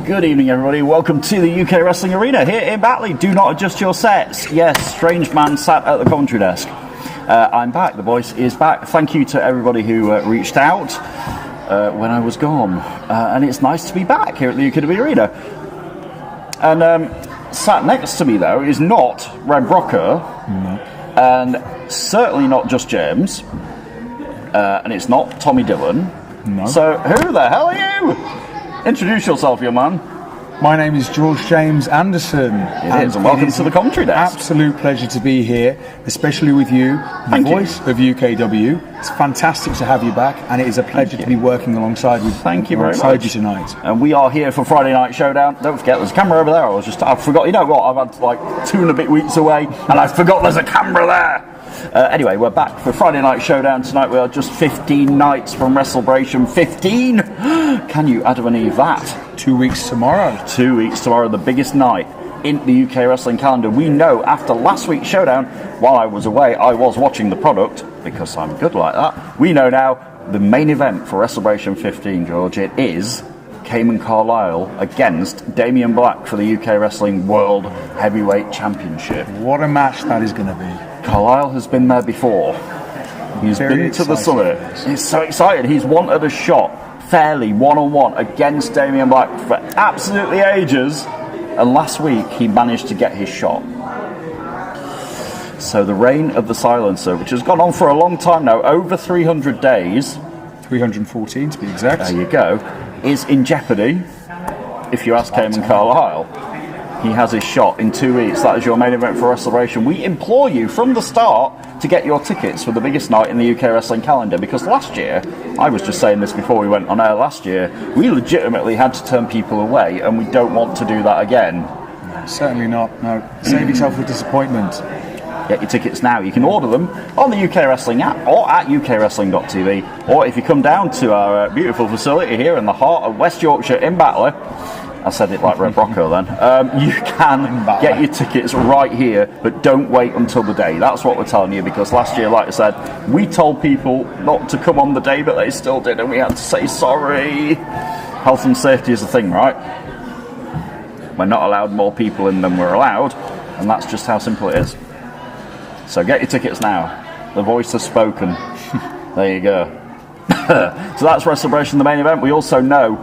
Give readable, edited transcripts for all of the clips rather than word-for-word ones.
Good evening, everybody. Welcome to the UK Wrestling Arena here in Batley. Do not adjust your sets. Yes, strange man sat at the commentary desk. I'm back. The voice is back. Thank you to everybody who reached out when I was gone. And it's nice to be back here at the UKW Arena. And sat next to me, though, is not Red Brocker. No. And certainly not just James. And it's not Tommy Dillon. No. So who the hell are you? Introduce yourself, young man. My name is George James Anderson. It is, and welcome to the commentary desk. Absolute pleasure to be here, especially with you, the voice of UKW. It's fantastic to have you back, and it is a pleasure to be working alongside you. Thank you very much. You tonight. And we are here for Friday Night Showdown. Don't forget, there's a camera over there. I forgot. You know what? I've had like 2 and a bit weeks away, and I forgot there's a camera there. Anyway, we're back for Friday Night Showdown tonight. We are just 15 nights from WrestleBration 15. Can you Adam and Eve that? 2 weeks tomorrow. 2 weeks tomorrow, the biggest night in the UK wrestling calendar. We know after last week's showdown, while I was away, I was watching the product, because I'm good like that. We know now the main event for WrestleBration 15, George. It is Cayman Carle against Damien Black for the UK Wrestling World Heavyweight Championship. What a match that is going to be. Carlisle has been there before. He's been to the summit. He's so excited. He's wanted a shot fairly one-on-one against Damien Black for absolutely ages. And last week he managed to get his shot. So the reign of the silencer, which has gone on for a long time now, over 300 days. 314 to be exact. There you go. Is in jeopardy if you ask Cayman Carlisle. He has his shot in 2 weeks. That is your main event for WrestleBration. We implore you from the start to get your tickets for the biggest night in the UK wrestling calendar, because last year, I was just saying this before we went on air last year, we legitimately had to turn people away, and we don't want to do that again. No, certainly not. No. Save yourself the disappointment. Get your tickets now. You can order them on the UK Wrestling app or at ukwrestling.tv, or if you come down to our beautiful facility here in the heart of West Yorkshire in Batley, I said it like Red Brocco then. You can get your tickets right here, but don't wait until the day. That's what we're telling you, because last year, like I said, we told people not to come on the day, but they still did, and we had to say sorry. Health and safety is a thing, right? We're not allowed more people in than we're allowed, and that's just how simple it is. So get your tickets now. The voice has spoken. There you go. So that's WrestleBration, the main event. We also know,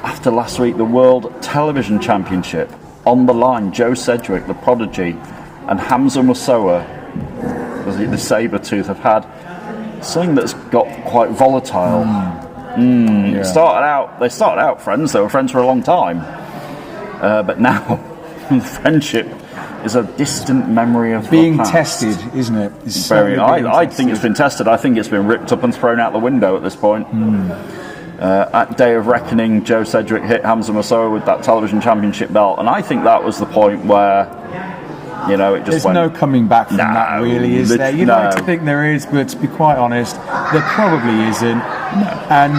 after last week, the World Television Championship on the line. Joe Cedric, the Prodigy, and Hamza Musawa, the Sabertooth, have had something that's got quite volatile. Yeah. They started out friends. They were friends for a long time, but now the friendship is a distant memory of being tested, isn't it? It's very. I think it's been tested. I think it's been ripped up and thrown out the window at this point. At Day of Reckoning, Joe Cedric hit Hamza Musawa with that television championship belt, and I think that was the point where, you know, it just There's no coming back from that, really, is there? You'd like to think there is, but to be quite honest, there probably isn't. No. And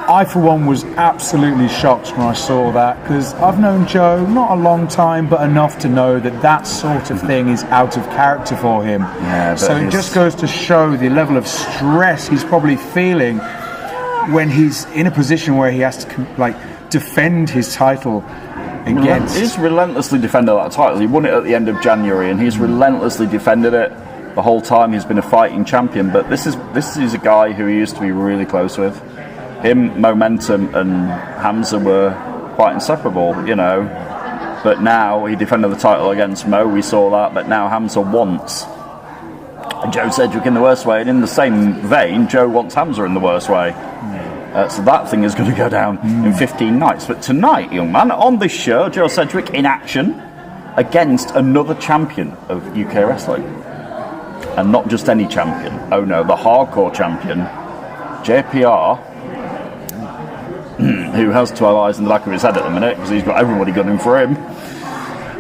I, for one, was absolutely shocked when I saw that, because I've known Joe not a long time, but enough to know that that sort of thing is out of character for him. Yeah, so it just goes to show the level of stress he's probably feeling when he's in a position where he has to defend his title against. He's relentlessly defended that title. He won it at the end of January, and he's relentlessly defended it the whole time. He's been a fighting champion, but this is a guy who he used to be really close with. Him, Momentum, and Hamza were quite inseparable, you know. But now he defended the title against Mo. We saw that, but now Hamza wants Joe Cedric in the worst way, and in the same vein, Joe wants Hamza in the worst way. So that thing is going to go down in 15 nights. But tonight, young man, on this show, Joe Cedric in action against another champion of UK wrestling. And not just any champion. Oh no, the hardcore champion, JPR, who has 12 eyes in the back of his head at the minute, because he's got everybody gunning for him.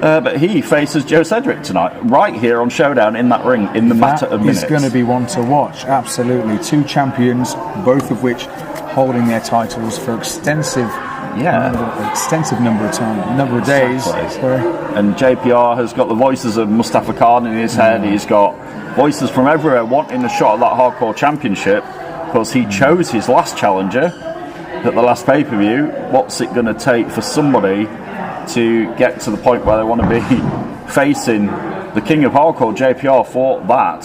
But he faces Joe Cedric tonight, right here on Showdown in that ring, in the matter of minutes. It's going to be one to watch, absolutely. 2 champions, both of which holding their titles for extensive number of days. And JPR has got the voices of Mustafa Khan in his head. He's got voices from everywhere wanting a shot at that hardcore championship, because he chose his last challenger at the last pay-per-view, what's it going to take for somebody to get to the point where they want to be facing the King of Hardcore, JPR, for that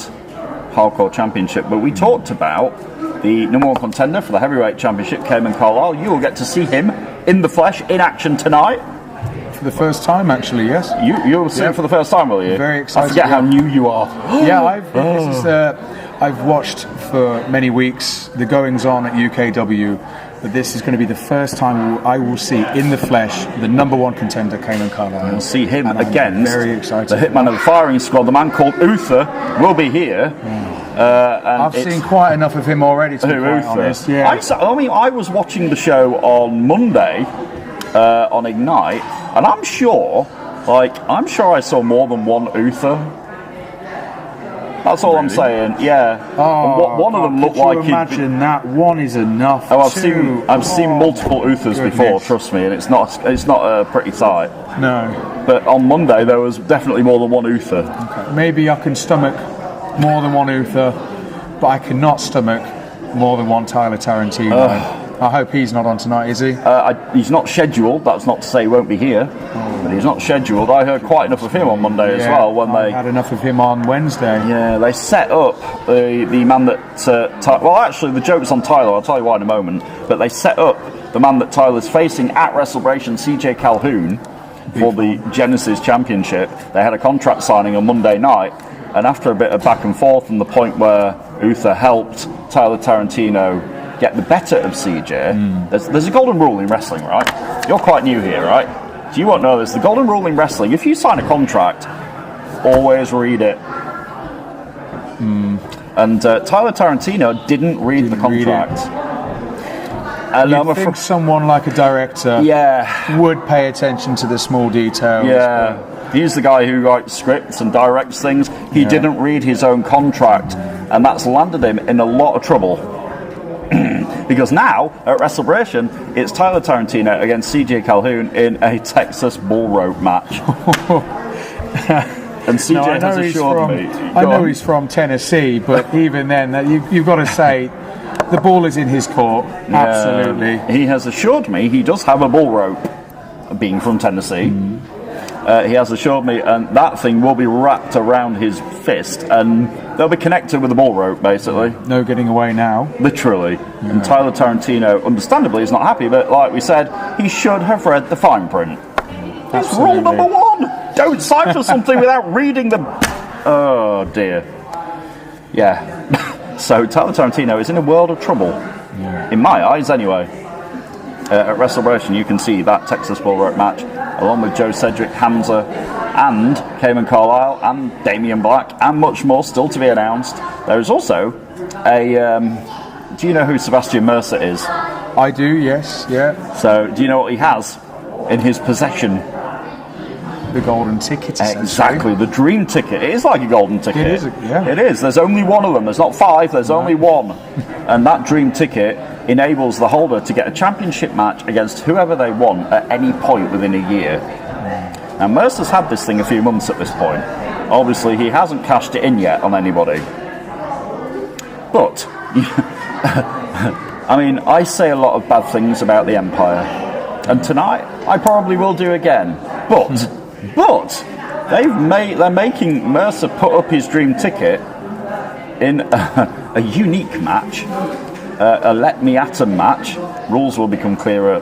Hardcore Championship? But we talked about the number one contender for the Heavyweight Championship, Cayman Carle. You will get to see him in the flesh, in action tonight. For the first time, actually, yes. You'll see it for the first time, will you? Very excited. I forget how new you are. Yeah, I've watched for many weeks the goings-on at UKW, but this is going to be the first time I will see in the flesh the number one contender, Cayman Carle. You'll see him against very excited. The hitman of the firing squad, the man called Uther, will be here. And I've seen quite enough of him already, to be quite honest. Yeah. I was watching the show on Monday on Ignite, and I'm sure I saw more than one Uther. That's all I'm saying. Yeah. One of them looked like. Imagine that one is enough. Oh, I've seen multiple Uthers before. Trust me, and it's not a pretty sight. No. But on Monday there was definitely more than one Uther. Okay. Maybe I can stomach more than one Uther, but I cannot stomach more than one Tyler Tarantino. I hope he's not on tonight, is he? He's not scheduled. That's not to say he won't be here, but he's not scheduled. I heard quite enough of him on Monday as well. I had enough of him on Wednesday. Yeah, they set up the man that... well, actually, the joke's on Tyler. I'll tell you why in a moment. But they set up the man that Tyler's facing at WrestleBration, CJ Calhoun, for the Genesis Championship. They had a contract signing on Monday night, and after a bit of back and forth, from the point where Uther helped Tyler Tarantino get the better of CJ, there's a golden rule in wrestling, right? You're quite new here, right? So you won't know this. The golden rule in wrestling, if you sign a contract, always read it. And Tyler Tarantino didn't read the contract. And I think someone like a director would pay attention to the small details. Yeah. He's the guy who writes scripts and directs things. He didn't read his own contract, and that's landed him in a lot of trouble. Because now, at WrestleBration, it's Tyler Tarantino against CJ Calhoun in a Texas bull rope match. And CJ has assured me... I know he's from Tennessee, but even then, you've got to say, the ball is in his court. Absolutely. He has assured me he does have a bull rope, being from Tennessee. He has assured me, and that thing will be wrapped around his fist, and they'll be connected with the bull rope, basically. No getting away now. Literally. Yeah. And Tyler Tarantino, understandably, is not happy, but like we said, he should have read the fine print. That's rule number one. Don't sign for something without reading the... Oh, dear. Yeah. So Tyler Tarantino is in a world of trouble. Yeah. In my eyes, anyway. At WrestleBration, you can see that Texas bull rope match, along with Joe Cedric, Hamza, and Cayman Carlisle, and Damian Black, and much more still to be announced. There is also a... do you know who Sebastian Mercer is? I do, yes, yeah. So, do you know what he has in his possession? The golden ticket, exactly, the dream ticket. It is like a golden ticket. It is, It is. There's only one of them. There's not five, there's only one. And that dream ticket enables the holder to get a championship match against whoever they want at any point within a year. Now, Mercer's had this thing a few months at this point. Obviously, he hasn't cashed it in yet on anybody. But, I mean, I say a lot of bad things about the Empire. And tonight, I probably will do again. But they're making Mercer put up his dream ticket in a unique match, a Let Me At 'em match. Rules will become clearer,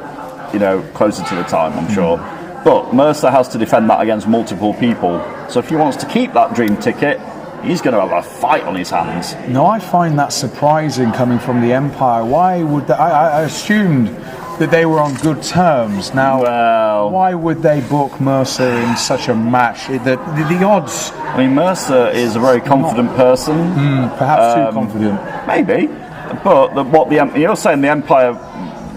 closer to the time, I'm sure. But Mercer has to defend that against multiple people. So if he wants to keep that dream ticket, he's going to have a fight on his hands. No, I find that surprising coming from the Empire. Why would I assumed that they were on good terms. Now, why would they book Mercer in such a match? The odds... I mean, Mercer is a very confident person. Perhaps too confident. Maybe. But you're saying the Empire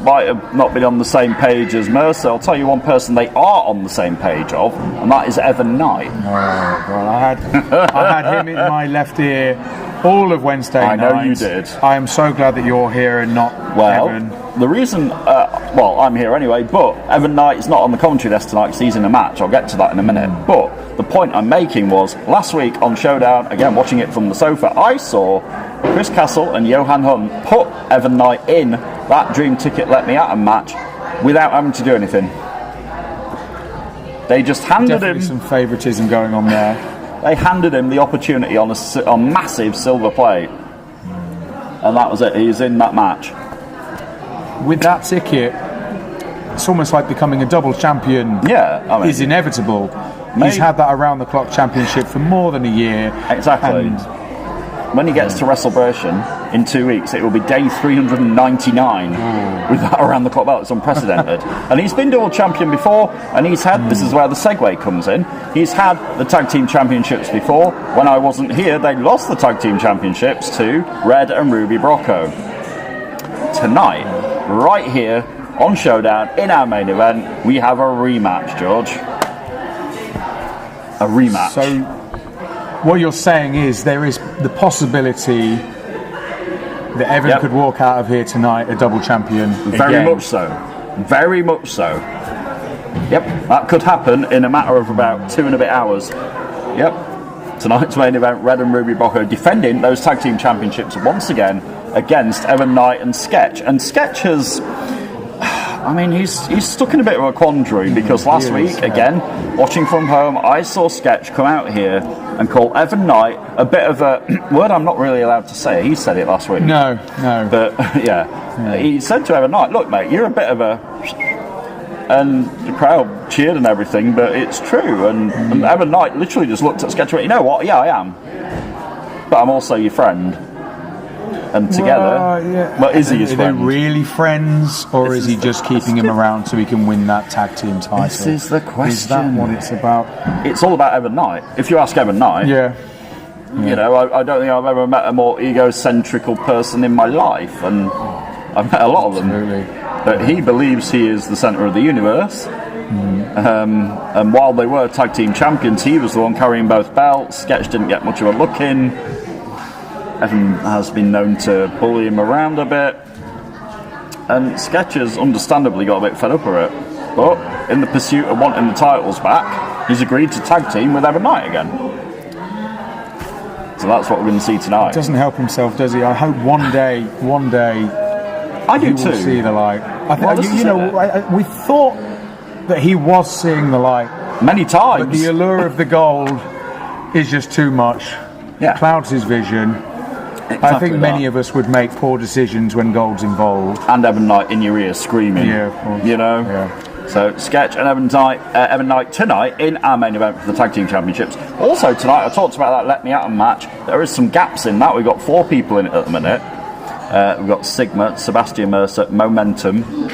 might have not been on the same page as Mercer. I'll tell you one person they are on the same page of, and that is Evan Knight. Oh, well, I had him in my left ear all of Wednesday night. I know you did. I am so glad that you're here and not Evan. The reason, I'm here anyway, but Evan Knight is not on the commentary desk tonight because he's in a match. I'll get to that in a minute. But the point I'm making was, last week on Showdown, again, watching it from the sofa, I saw Chris Castle and Johan Hunt put Evan Knight in that Dream Ticket Let Me At 'em match without having to do anything. They just handed him some favouritism going on there. They handed him the opportunity on a massive silver plate, and that was it. He's in that match. With that ticket, it's almost like becoming a double champion. Yeah, I mean, is inevitable. He's had that around-the-clock championship for more than a year. Exactly. And when he gets to WrestleBration in 2 weeks, it will be day 399 with that around-the-clock belt. It's unprecedented. And he's been dual champion before, and he's had, this is where the segue comes in, he's had the tag team championships before. When I wasn't here, they lost the tag team championships to Red and Ruby Brocco. Tonight, right here on Showdown, in our main event, we have a rematch, George. A rematch. So, what you're saying is there is the possibility that Evan could walk out of here tonight a double champion. Very much so. Very much so. Yep, that could happen in a matter of about 2 and a bit hours. Yep. Tonight's main event, Red and Ruby Brocco defending those tag team championships once again against Evan Knight and Sketch. And Sketch has... I mean, he's stuck in a bit of a quandary because last week, again, watching from home, I saw Sketch come out here and call Evan Knight a bit of a word I'm not really allowed to say. He said it last week. No. But, he said to Evan Knight, look, mate, you're a bit of a... And the crowd cheered and everything, but it's true. And Evan Knight literally just looked at Sketch and went, you know what, yeah, I am. But I'm also your friend. And together, well, is he his friend? Are they really friends, or is he just keeping him around so he can win that tag team title? This is the question. Is that what it's about? It's all about Evan Knight. If you ask Evan Knight, you know, I don't think I've ever met a more egocentrical person in my life, and I've met a lot of them. Absolutely. But he believes he is the centre of the universe. And while they were tag team champions, he was the one carrying both belts. Sketch didn't get much of a look in. Evan has been known to bully him around a bit, and Sketch has understandably got a bit fed up with it. But in the pursuit of wanting the titles back, he's agreed to tag team with Evan Knight again. So that's what we're going to see tonight. He doesn't help himself, does he? I hope one day, I do he too. will see the light. We thought that he was seeing the light many times, but the allure of the gold is just too much. Yeah, clouds his vision. Exactly. I think many of us would make poor decisions when gold's involved. And Evan Knight in your ear screaming. Yeah, of course. You know? Yeah. So, Sketch and Evan Knight tonight in our main event for the Tag Team Championships. Also tonight, I talked about that Let Me At 'em match. There is some gaps in that. We've got 4 people in it at the minute. We've got Sigma, Sebastian Mercer, Momentum.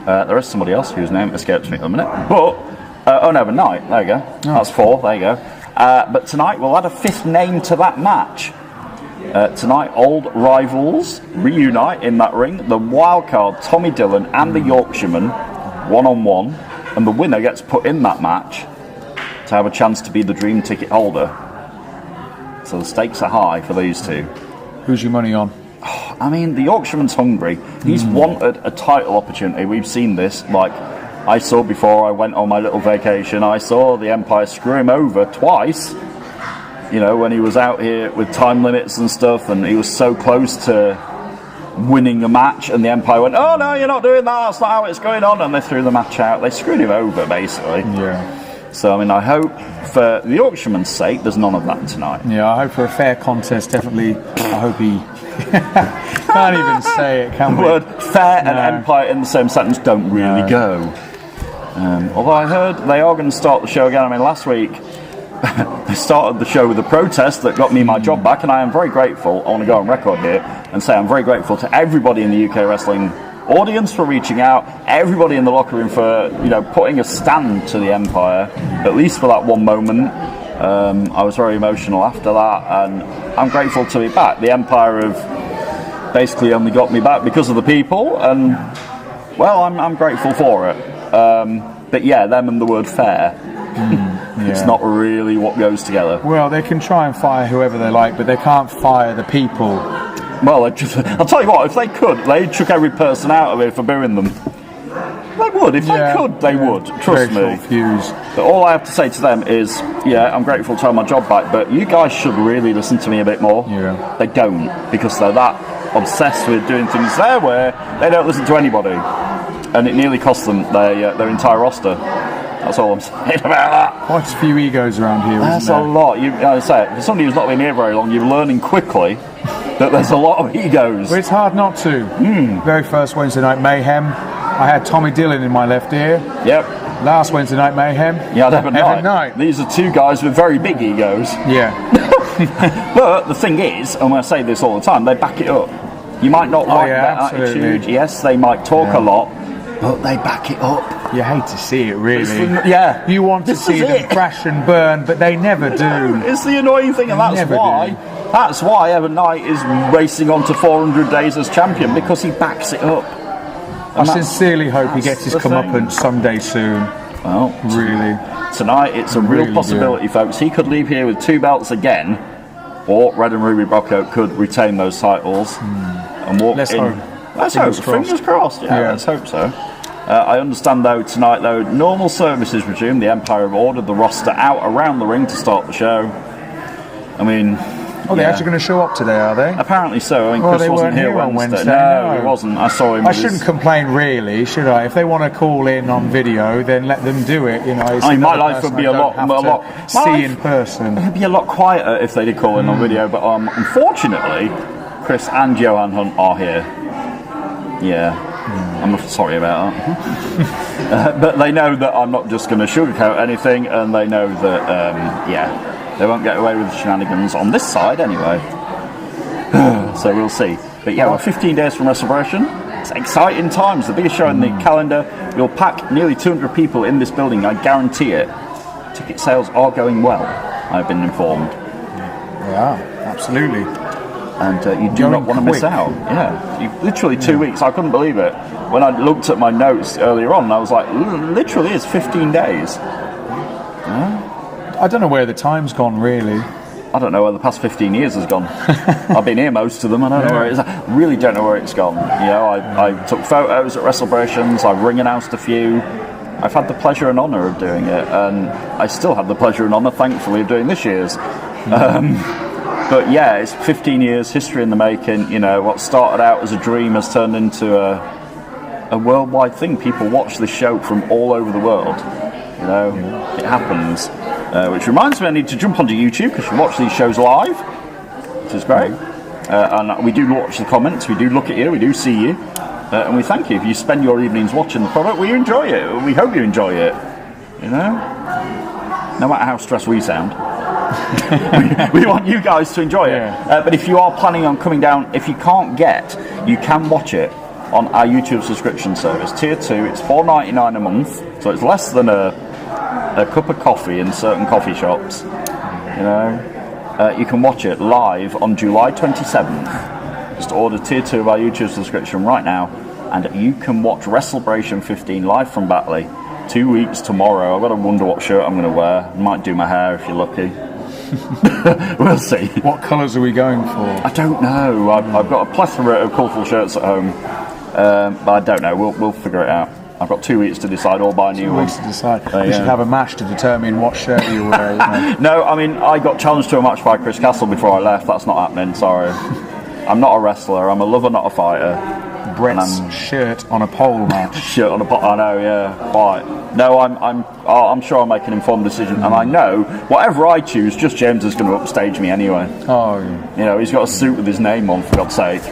There is somebody else whose name escapes me at the minute. But, Evan Knight. There you go. Oh. That's 4. There you go. But tonight, we'll add a 5th name to that match. Tonight, old rivals reunite in that ring. The wildcard, Tommy Dillon, and the Yorkshireman, one-on-one. And the winner gets put in that match to have a chance to be the dream ticket holder. So the stakes are high for these two. Who's your money on? I mean, the Yorkshireman's hungry. He's wanted a title opportunity. We've seen this, like I saw before I went on my little vacation. I saw the Empire screw him over twice. You know, when he was out here with time limits and stuff, and he was so close to winning the match, and the Empire went, oh no, you're not doing that, that's not how it's going on, and they threw the match out. They screwed him over, basically. Yeah. So, I mean, I hope for the Yorkshireman's sake there's none of that tonight. Yeah, I hope for a fair contest, definitely. I hope he... Can't even say it, can we? The word fair and Empire in the same sentence don't really go. Although I heard they are going to start the show again. I mean, last week they started the show with a protest that got me my job back, and I am very grateful. I want to go on record here and say I'm very grateful to everybody in the UK wrestling audience for reaching out, everybody in the locker room for, you know, putting a stand to the Empire, at least for that one moment. I was very emotional after that, and I'm grateful to be back. The Empire have basically only got me back because of the people, and well, I'm grateful for it. But yeah, them and the word fair. It's not really what goes together. Well, they can try and fire whoever they like, but they can't fire the people. Well, I'll tell you what, if they could, they'd chuck every person out of it for booing them. They would. If they could, they would. Trust me. But all I have to say to them is, yeah, I'm grateful to have my job back, but you guys should really listen to me a bit more. Yeah. They don't, because they're that obsessed with doing things their way. They don't listen to anybody, and it nearly cost them their entire roster. That's all I'm saying about that. Quite a few egos around here, That's isn't there? a lot. I say, for somebody who's not been here very long, you're learning quickly that there's a lot of egos. Well, it's hard not to. Very first Wednesday Night Mayhem, I had Tommy Dillon in my left ear. Yep. Last Wednesday Night Mayhem, Yeah, Evan Knight. Knight. These are two guys with very big egos. Yeah. But the thing is, and I say this all the time, they back it up. You might not like that attitude. Yes, they might talk a lot, but they back it up. You hate to see it, really. Yeah. You want to see them crash and burn, but they never do. It's the annoying thing, and that's why Evan Knight is racing on to 400 days as champion, because he backs it up. I sincerely hope he gets his comeuppance someday soon. Well, really. Tonight, it's a real possibility, folks. He could leave here with 2 belts again, or Red and Ruby Brocco could retain those titles and walk Let's in. hope. Let's hope. Fingers crossed. Yeah, let's hope so. I understand, though, tonight, normal services resume. The Empire have ordered the roster out around the ring to start the show. I mean... Oh, they're actually going to show up today, are they? Apparently so. I mean, Chris wasn't here on Wednesday. No, he wasn't. I saw him. I shouldn't complain, really, should I? If they want to call in on video, then let them do it. You know, my life would be a lot see in person. It'd be a lot quieter if they did call in on video. But unfortunately, Chris and Johan Hunt are here. Yeah. I'm sorry about that. But they know that I'm not just going to sugarcoat anything, and they know that, they won't get away with the shenanigans on this side anyway. So we'll see. But yeah, we're 15 days from Celebration. It's exciting times. The biggest show in the calendar. We'll pack nearly 200 people in this building, I guarantee it. Ticket sales are going well, I've been informed. Yeah, absolutely. And you do not want to miss out. Yeah, literally 2 weeks. I couldn't believe it. When I looked at my notes earlier on, I was like, literally it's 15 days. I don't know where the time's gone, really. I don't know where the past 15 years has gone. I've been here most of them. I don't know where it is. I really don't know where it's gone. You know, I took photos at Celebrations. I've ring announced a few. I've had the pleasure and honour of doing it, and I still have the pleasure and honour, thankfully, of doing this year's. But yeah, it's 15 years, history in the making. You know, what started out as a dream has turned into a worldwide thing. People watch this show from all over the world. You know, it happens. Which reminds me, I need to jump onto YouTube because you watch these shows live, which is great. And we do watch the comments, we do look at you, we do see you, and we thank you. If you spend your evenings watching the product, we enjoy it. We hope you enjoy it. You know, no matter how stressed we sound, we want you guys to enjoy it. But if you are planning on coming down, if you can't get, you can watch it on our YouTube subscription service. Tier 2, it's $4.99 a month, so it's less than a cup of coffee in certain coffee shops. You know, you can watch it live on July 27th. Just order Tier 2 of our YouTube subscription right now, and you can watch Wrestlebration 15 live from Batley. 2 weeks tomorrow. I've got to wonder what shirt I'm going to wear. Might do my hair if you're lucky. We'll see. What colours are we going for? I don't know. I've got a plethora of colourful shirts at home, but I don't know. We'll figure it out. I've got 2 weeks to decide, or buy a new one. 2 weeks to decide. We should have a match to determine what shirt you wear. No, I mean, I got challenged to a match by Chris Castle before I left. That's not happening, sorry. I'm not a wrestler. I'm a lover, not a fighter. Brett's shirt on a pole match. Shirt on a pole, I know, yeah. Right. No, I'm sure I'll make an informed decision, and I know whatever I choose, just James is going to upstage me anyway. Oh, yeah. You know, he's got a suit with his name on, for God's sake.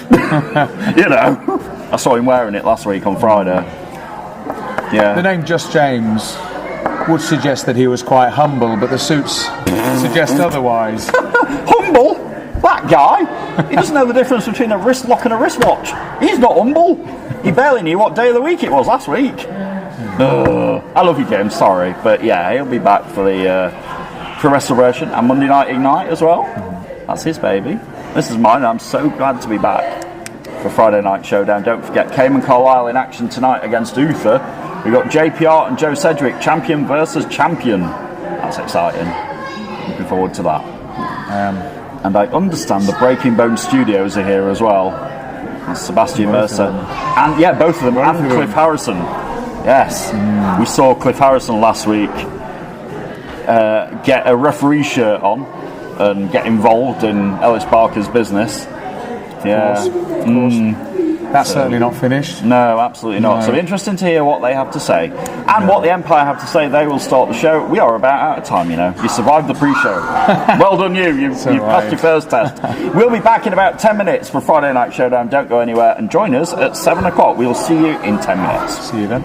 You know, I saw him wearing it last week on Friday. Yeah. The name Just James would suggest that he was quite humble, but the suits suggest otherwise. Humble? That guy? He doesn't know the difference between a wrist lock and a wristwatch. He's not humble. He barely knew what day of the week it was last week. I love you, James, sorry. But yeah, he'll be back for the for Wrestlebration and Monday Night Ignite as well. That's his baby. This is mine. I'm so glad to be back for Friday Night Showdown. Don't forget, Cayman Carle in action tonight against Uther. We've got JPR and Joe Cedric, champion versus champion. That's exciting. Looking forward to that. And I understand the Breaking Bone Studios are here as well. That's Sebastian Mercer. And yeah, both of them. And Cliff Harrison. Yes. We saw Cliff Harrison last week get a referee shirt on and get involved in Ellis Barker's business. Yeah. Of course. That's certainly not finished. No, absolutely not. No. So interesting to hear what they have to say. And what the Empire have to say. They will start the show. We are about out of time, you know. You survived the pre-show. Well done you. You passed your first test. We'll be back in about 10 minutes for Friday Night Showdown. Don't go anywhere and join us at 7 o'clock. We will see you in 10 minutes. See you then.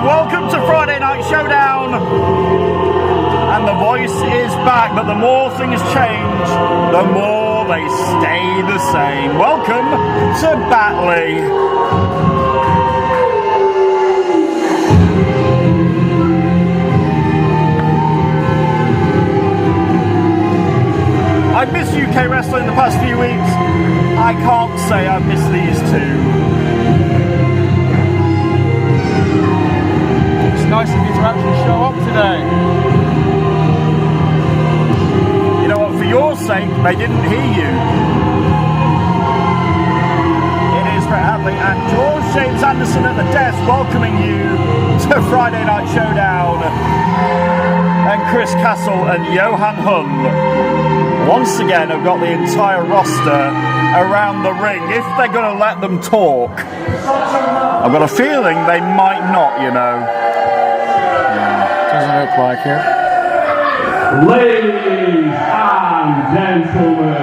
Welcome to Friday Night Showdown, and the voice is back, but the more things change, the more they stay the same. Welcome to Batley. I've missed UK wrestling the past few weeks. I can't say I've missed these two. Nice of you to actually show up today. You know what, for your sake, they didn't hear you. It is Brett Hadley and George James Anderson at the desk welcoming you to Friday Night Showdown. And Chris Castle and Johan Hund once again have got the entire roster around the ring. If they're going to let them talk, I've got a feeling they might not, you know. Doesn't look like it. Ladies and gentlemen,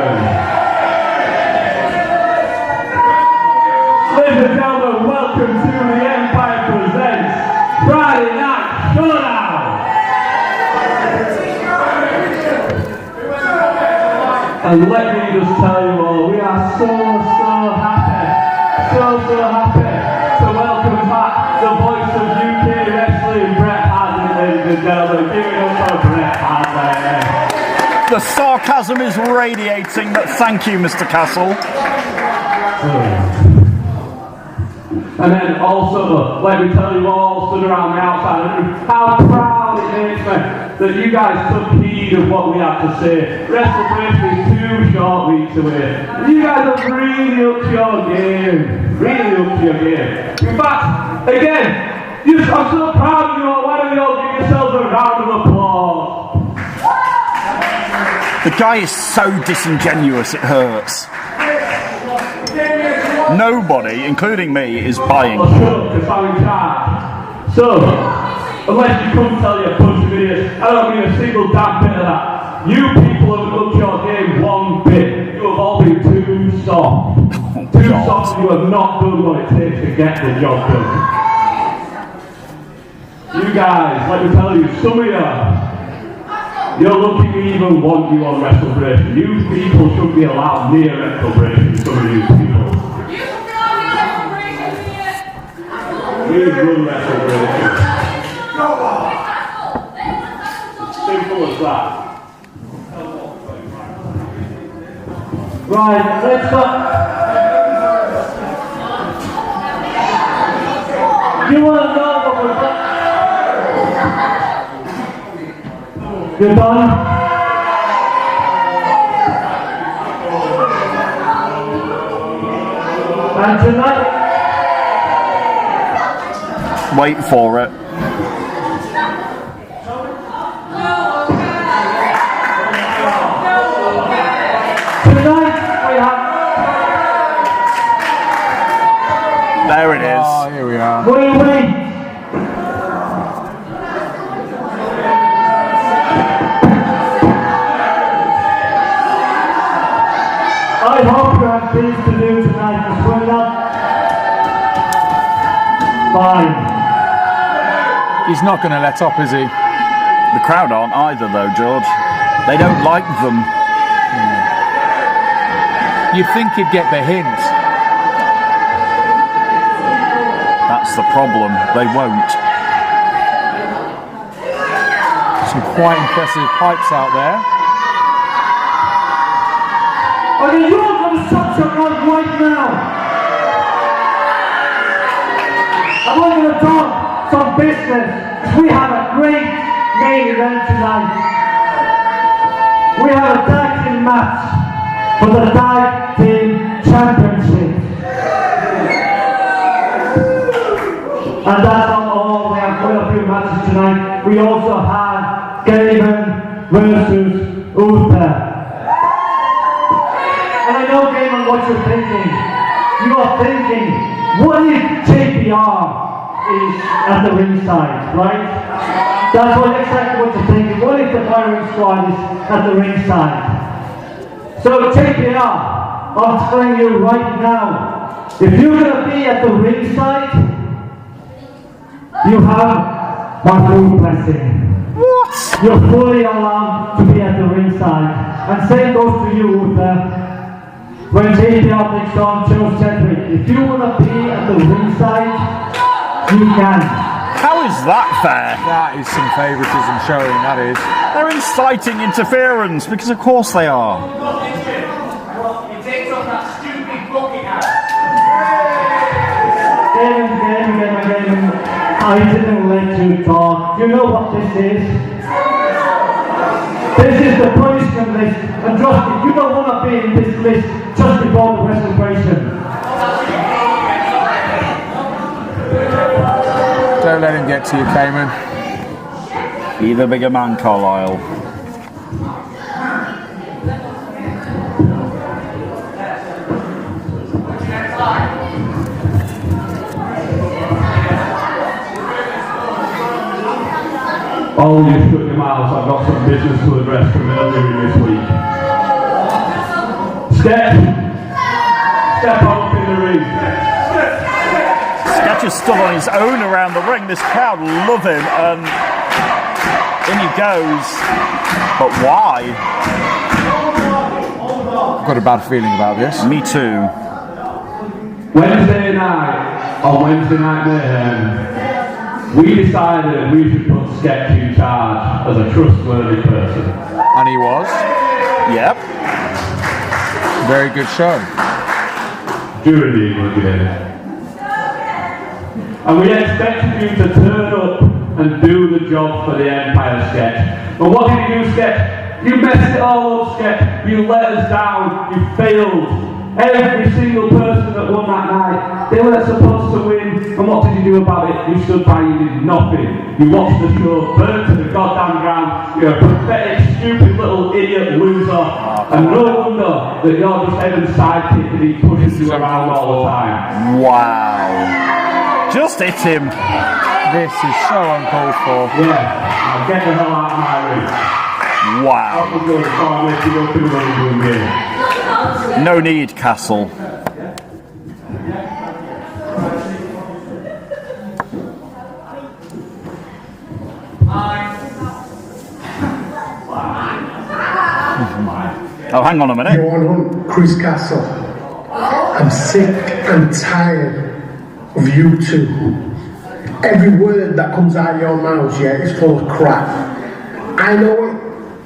welcome to the Empire Presents Friday Night Showdown. And let me just tell you all, we are so happy to welcome back the voice of UK wrestling, Brett Hadley, ladies and gentlemen. Give it up for Brett Hadley. The sarcasm is radiating, but thank you, Mr. Castle. And then also, let me tell you all, stood around the outside, how proud it makes me that you guys took heed of what we had to say. WrestleMania is 2 short weeks away. You guys are really up to your game. Really up to your game. In fact, again, I'm so proud of you all. Why don't you all give yourselves a round of applause? The guy is so disingenuous, it hurts. Nobody, including me, is buying. Shut up, because I'm in charge. So, unless you come tell you a bunch of idiots, I don't mean a single damn bit of that. You people haven't upped your game one bit. You have all been too soft. Too soft, and you have not done what it takes to get the job done. You guys, let me tell you, some of you're lucky we even want you on WrestleMania. You people shouldn't be allowed near WrestleMania, some of you people. We run WrestleMania. Simple as that. Right, let's go. You want to know what we're doing? You're done? And tonight, wait for it. tonight we have. There it is. Oh, here we are. Wait. I hope you have things to do tonight, because we're not fine. He's not going to let up, is he? The crowd aren't either, though, George. They don't like them. You'd think he'd get the hint. That's the problem. They won't. Some quite impressive pipes out there. I mean, you're going to shut your mouth right now. I'm going to talk some business. We have a great main event tonight. we have a tag team match for the tag team championship. And that's not all. We have quite a few matches tonight. We also have Cayman versus Uther. And I know, Cayman, what you're thinking. You are thinking, what if JPR is at the ringside, right? That's exactly what you're thinking. What if the firing squad is at the ringside? So JPR, I'm telling you right now, if you're going to be at the ringside, you have my full blessing. What? You're fully allowed to be at the ringside. And same goes to you, Uther. When JPR takes on Joe Cedric, if you want to be at the ringside, you can. How is that fair? That is some favouritism showing, that is. They're inciting interference, because of course they are. He takes off that stupid bucket hat. Game. I didn't let you talk. You know what this is? This is the punishment list. And trust me, you don't want to be in this list just before the celebration. Don't let him get to you, Cayman. Be the bigger man, Carlisle. All you shut your mouths, I've got some business to address from earlier in this week. Step up in the ring. Sketch is still on his own around the ring. This crowd love him, and in he goes. But why? I've got a bad feeling about this. Me too. Wednesday night, on Wednesday Night Mayhem, we decided we should put Sketch in charge as a trustworthy person. And he was. Yep. Very good show. During the England game. And we expected you to turn up and do the job for the Empire, Sketch. But what did you do, Sketch? You messed it all up, Sketch. You let us down. You failed. Every single person that won that night, they were supposed to win. And what did you do about it? You stood by, you did nothing. You watched the show burn to the goddamn ground. You're a pathetic, stupid little idiot loser. And no wonder that you're just Evan's sidekick and he pushes you around all the time. Wow. Just hit him. This is so uncalled for. Yeah, now get the hell out of my ring. Wow. That was going to start with you go through the running game. No need, Castle. Oh, hang on a minute. On Chris Castle. I'm sick and tired of you two. Every word that comes out of your mouths, is full of crap. I know it,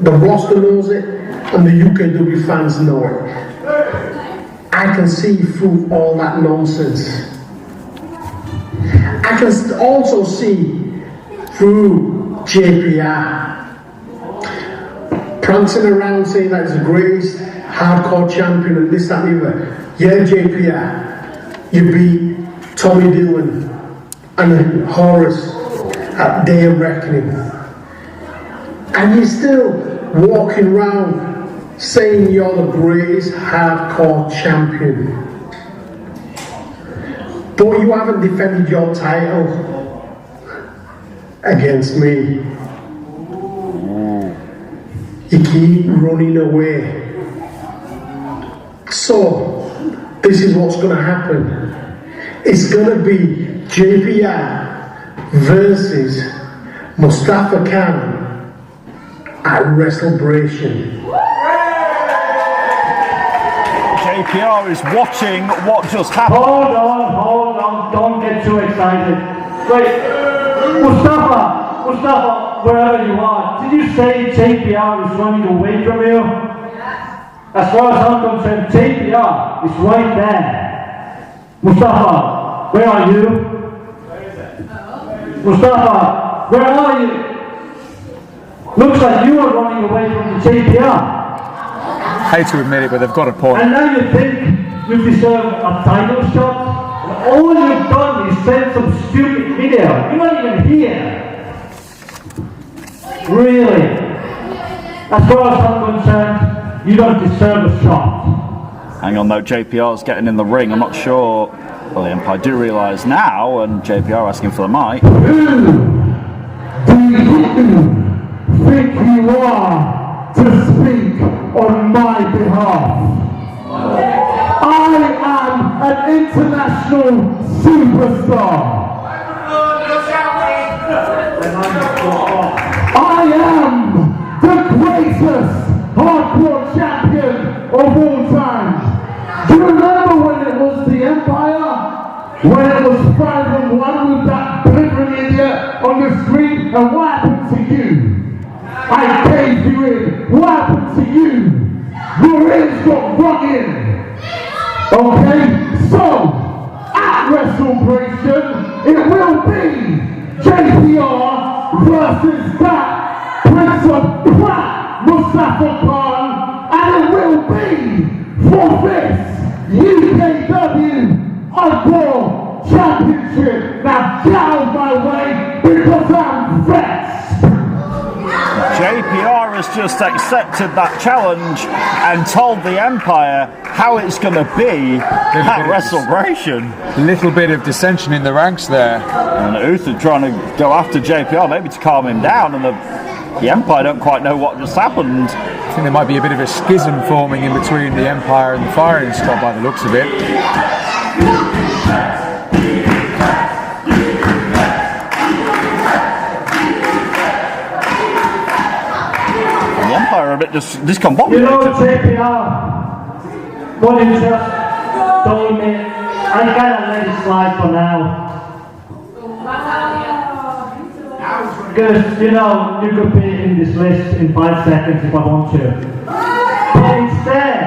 the roster knows it, and the UKW fans know it. I can see through all that nonsense. I can also see through JPR. Prancing around saying that he's the greatest hardcore champion and this, that and the other. Yeah, JPR, you beat Tommy Dillon and Horace at Day of Reckoning. And you're still walking around saying you're the greatest hardcore champion. But you haven't defended your title against me. You keep running away. So, this is what's going to happen. It's going to be JPR versus Mustafa Khan at WrestleBration. JPR is watching what just happened. Hold on, don't get too excited. Wait, Mustafa, wherever you are, did you say JPR is running away from you? As far as I'm concerned, JPR is right there. Mustafa, where are you? Mustafa, where are you? Looks like you are running away from the JPR. Hate to admit it, but they've got a point. And now you think you deserve a title shot? And all you've done is send some stupid video. You're not even here. Really? As far as I'm concerned, you don't deserve a shot. Hang on though, JPR's getting in the ring. I'm not sure. Well, the Empire do realise now, and JPR asking for the mic. Who do you think you are to speak on my behalf? I am an international superstar. I am the greatest hardcore champion of all time. Do you remember when it was the Empire? When it was 5-1 with that blittering idiot on the screen? And what happened to you? I caved you in. What happened to you? Your ears got rung in. Okay? So, at WrestleBration, it will be JPR versus that Prince of Pratt, Mustafa Khan, and it will be for this UKW Hardcore Championship. Now get out of my way because I'm vexed. JPR has just accepted that challenge and told the Empire how it's going to be at WrestleBration. Little bit of dissension in the ranks there. And Uther trying to go after JPR, maybe to calm him down, and the Empire don't quite know what just happened. I think there might be a bit of a schism forming in between the Empire and the Firing Squad by the looks of it. The Empire are a bit discombobulated. You know, JPR, what you just told me, I gotta let it slide for now. Because, you know, you could be in this list in 5 seconds if I want to. But instead,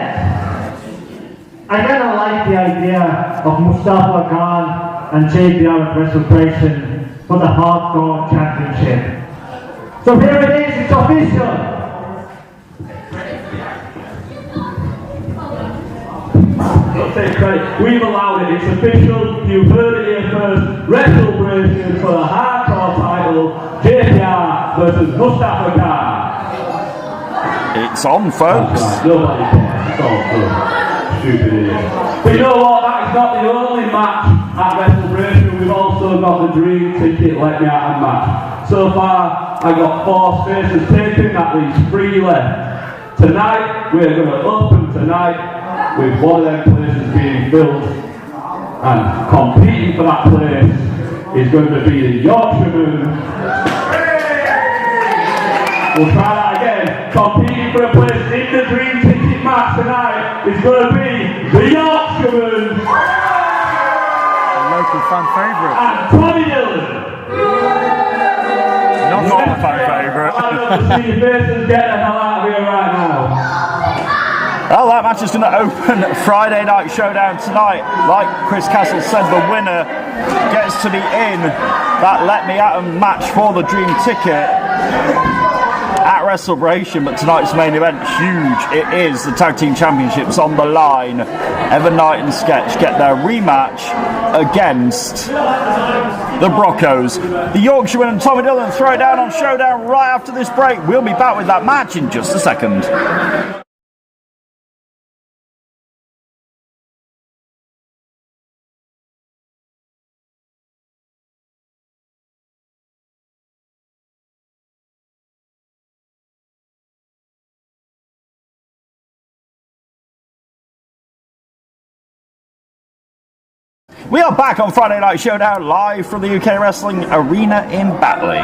I kinda like the idea of Mustafa Khan and JPR at WrestleBration for the Hardcore Championship. So here it is, it's official. Don't take credit. We've allowed it. It's official. You've heard it here first. WrestleBration for the Hardcore title. JPR versus Mustafa Khan. It's on, folks. Nobody cares. It's all good. Stupid idiot. But you know what? That is not the only match at WrestleBration. We've also got the Dream Ticket Let Me Out of match. So far, I got 4 spaces taken. That leaves 3 left. Tonight, we're going to open tonight with one of them places being filled, and competing for that place is going to be the Yorkshireman. We'll try that again. Competing for a place in the Dream Ticket match tonight is going to be the Yorkshireman. A local fan favourite. And Tommy Dillon. Not a fan favourite. I'd love to see your faces. Get the hell out of here right now. Well, that match is going to open Friday Night Showdown tonight. Like Chris Castle said, the winner gets to be in that Let Me At 'em match for the Dream Ticket at WrestleBration. But tonight's main event, huge. It is the Tag Team Championships on the line. Evan Knight and Sketch get their rematch against the Broncos. The Yorkshireman and Tommy Dillon throw it down on Showdown right after this break. We'll be back with that match in just a second. We are back on Friday Night Showdown, live from the UK Wrestling Arena in Batley.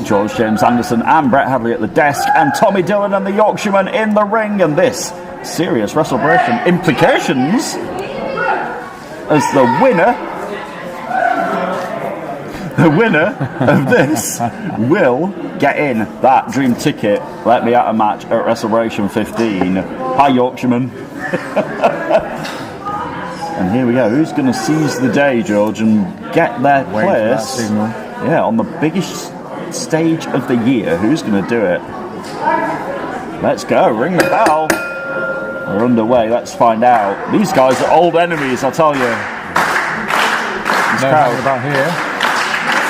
George James Anderson and Brett Hadley at the desk, and Tommy Dillon and the Yorkshireman in the ring, and this serious WrestleBration implications as the winner of this will get in that Dream Ticket Let Me At 'em match at WrestleBration 15. Hi, Yorkshireman. And here we go. Who's going to seize the day, George, and get their place? Yeah, on the biggest stage of the year. Who's going to do it? Let's go. Ring the bell. We're underway. Let's find out. These guys are old enemies, I'll tell you. No doubt about here.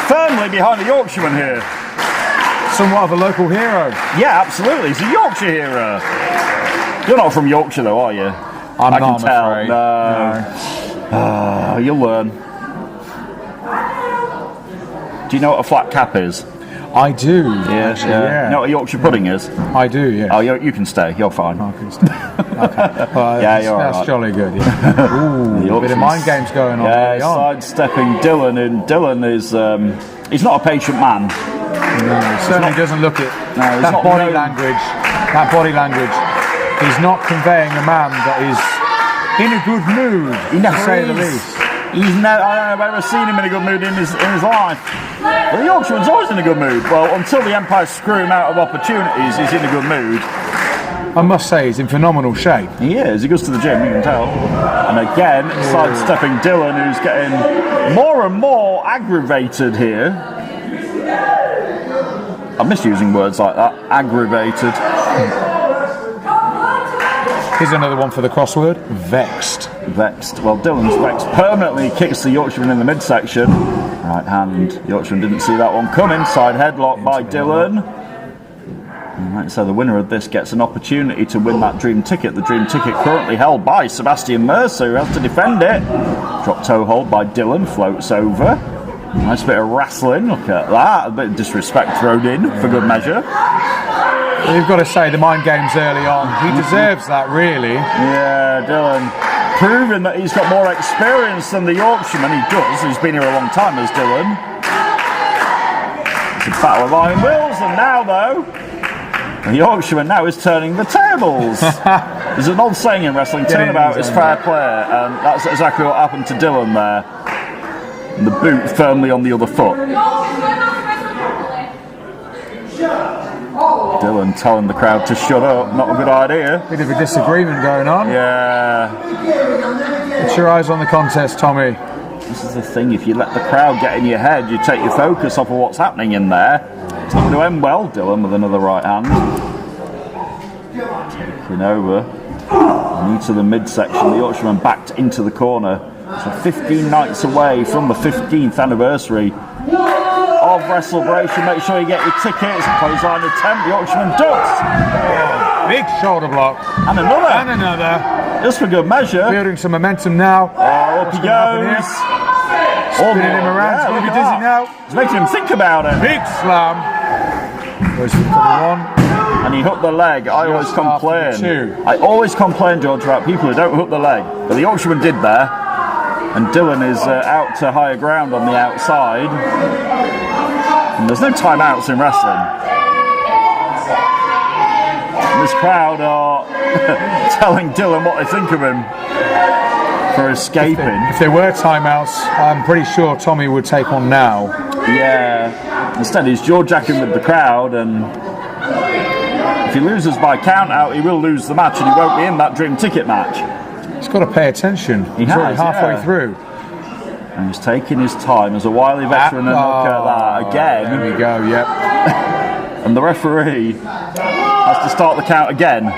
Firmly behind the Yorkshireman here. Somewhat of a local hero. Yeah, absolutely. He's a Yorkshire hero. You're not from Yorkshire, though, are you? I'm I not, can tell. afraid. No. You'll learn. Do you know what a flat cap is? I do. Yeah. You know what a Yorkshire pudding is? I do, yeah. Oh, you can stay. You're fine. I can stay. Okay. Well, Yeah, you're that's alright. jolly good, yeah. Ooh, a bit of mind games going on. Yeah, early on. sidestepping Dylan, and Dylan is he's not a patient man. No, he certainly doesn't look it. No, he's that not body known. language. That body language. He's not conveying a man that is in a good mood, to say the least. I don't know if I've ever seen him in a good mood in his life. Well, the Yorkshireman's always in a good mood. Well, until the Empire screw him out of opportunities, he's in a good mood. I must say, he's in phenomenal shape. He is. He goes to the gym, you can tell. And again, sidestepping Dylan, who's getting more and more aggravated here. I miss using words like that. Aggravated. Here's another one for the crossword. Vexed. Vexed. Well, Dylan's vexed permanently. Kicks the Yorkshireman in the midsection. Right hand. Yorkshireman didn't see that one coming. Side headlock by Dylan. Right, so the winner of this gets an opportunity to win that dream ticket. The dream ticket currently held by Sebastian Mercer, who has to defend it. Drop toe hold by Dylan. Floats over. Nice bit of wrestling. Look at that. A bit of disrespect thrown in for good measure. You've got to say the mind games early on. He deserves that, really. Yeah, Dylan. Proving that he's got more experience than the Yorkshireman. He does. He's been here a long time as Dylan. It's a battle of iron wills, and now, though, the Yorkshireman now is turning the tables. There's an old saying in wrestling, turnabout is fair play, and that's exactly what happened to Dylan there. And the boot firmly on the other foot. Dylan telling the crowd to shut up, not a good idea. Bit of a disagreement going on. Yeah. Put your eyes on the contest, Tommy. This is the thing, if you let the crowd get in your head, you take your focus off of what's happening in there. It's not going to end well. Dylan with another right hand. Taking over. Knee to the midsection. The Yorkshireman backed into the corner. So 15 nights away from the 15th anniversary of WrestleBration. Make sure you get your tickets. Clothesline attempt. The Yorkshireman ducks. Big shoulder block. And another. And another. Just for good measure. Building some momentum now. Up he goes. Spinning him around. He's going to be dizzy now. It's making him think about it. Big slam. Goes for one. And he hooked the leg. I always complain, George, about people who don't hook the leg. But the Yorkshireman did there. And Dylan is out to higher ground on the outside. And there's no timeouts in wrestling. And this crowd are telling Dylan what they think of him for escaping. If there were timeouts, I'm pretty sure Tommy would take one now. Yeah. Instead, he's jaw-jacking with the crowd, and if he loses by count out, he will lose the match, and he won't be in that dream ticket match. He's got to pay attention. He's already halfway through. And he's taking his time as a wily veteran, and look at that again. There we go, yep. And the referee has to start the count again.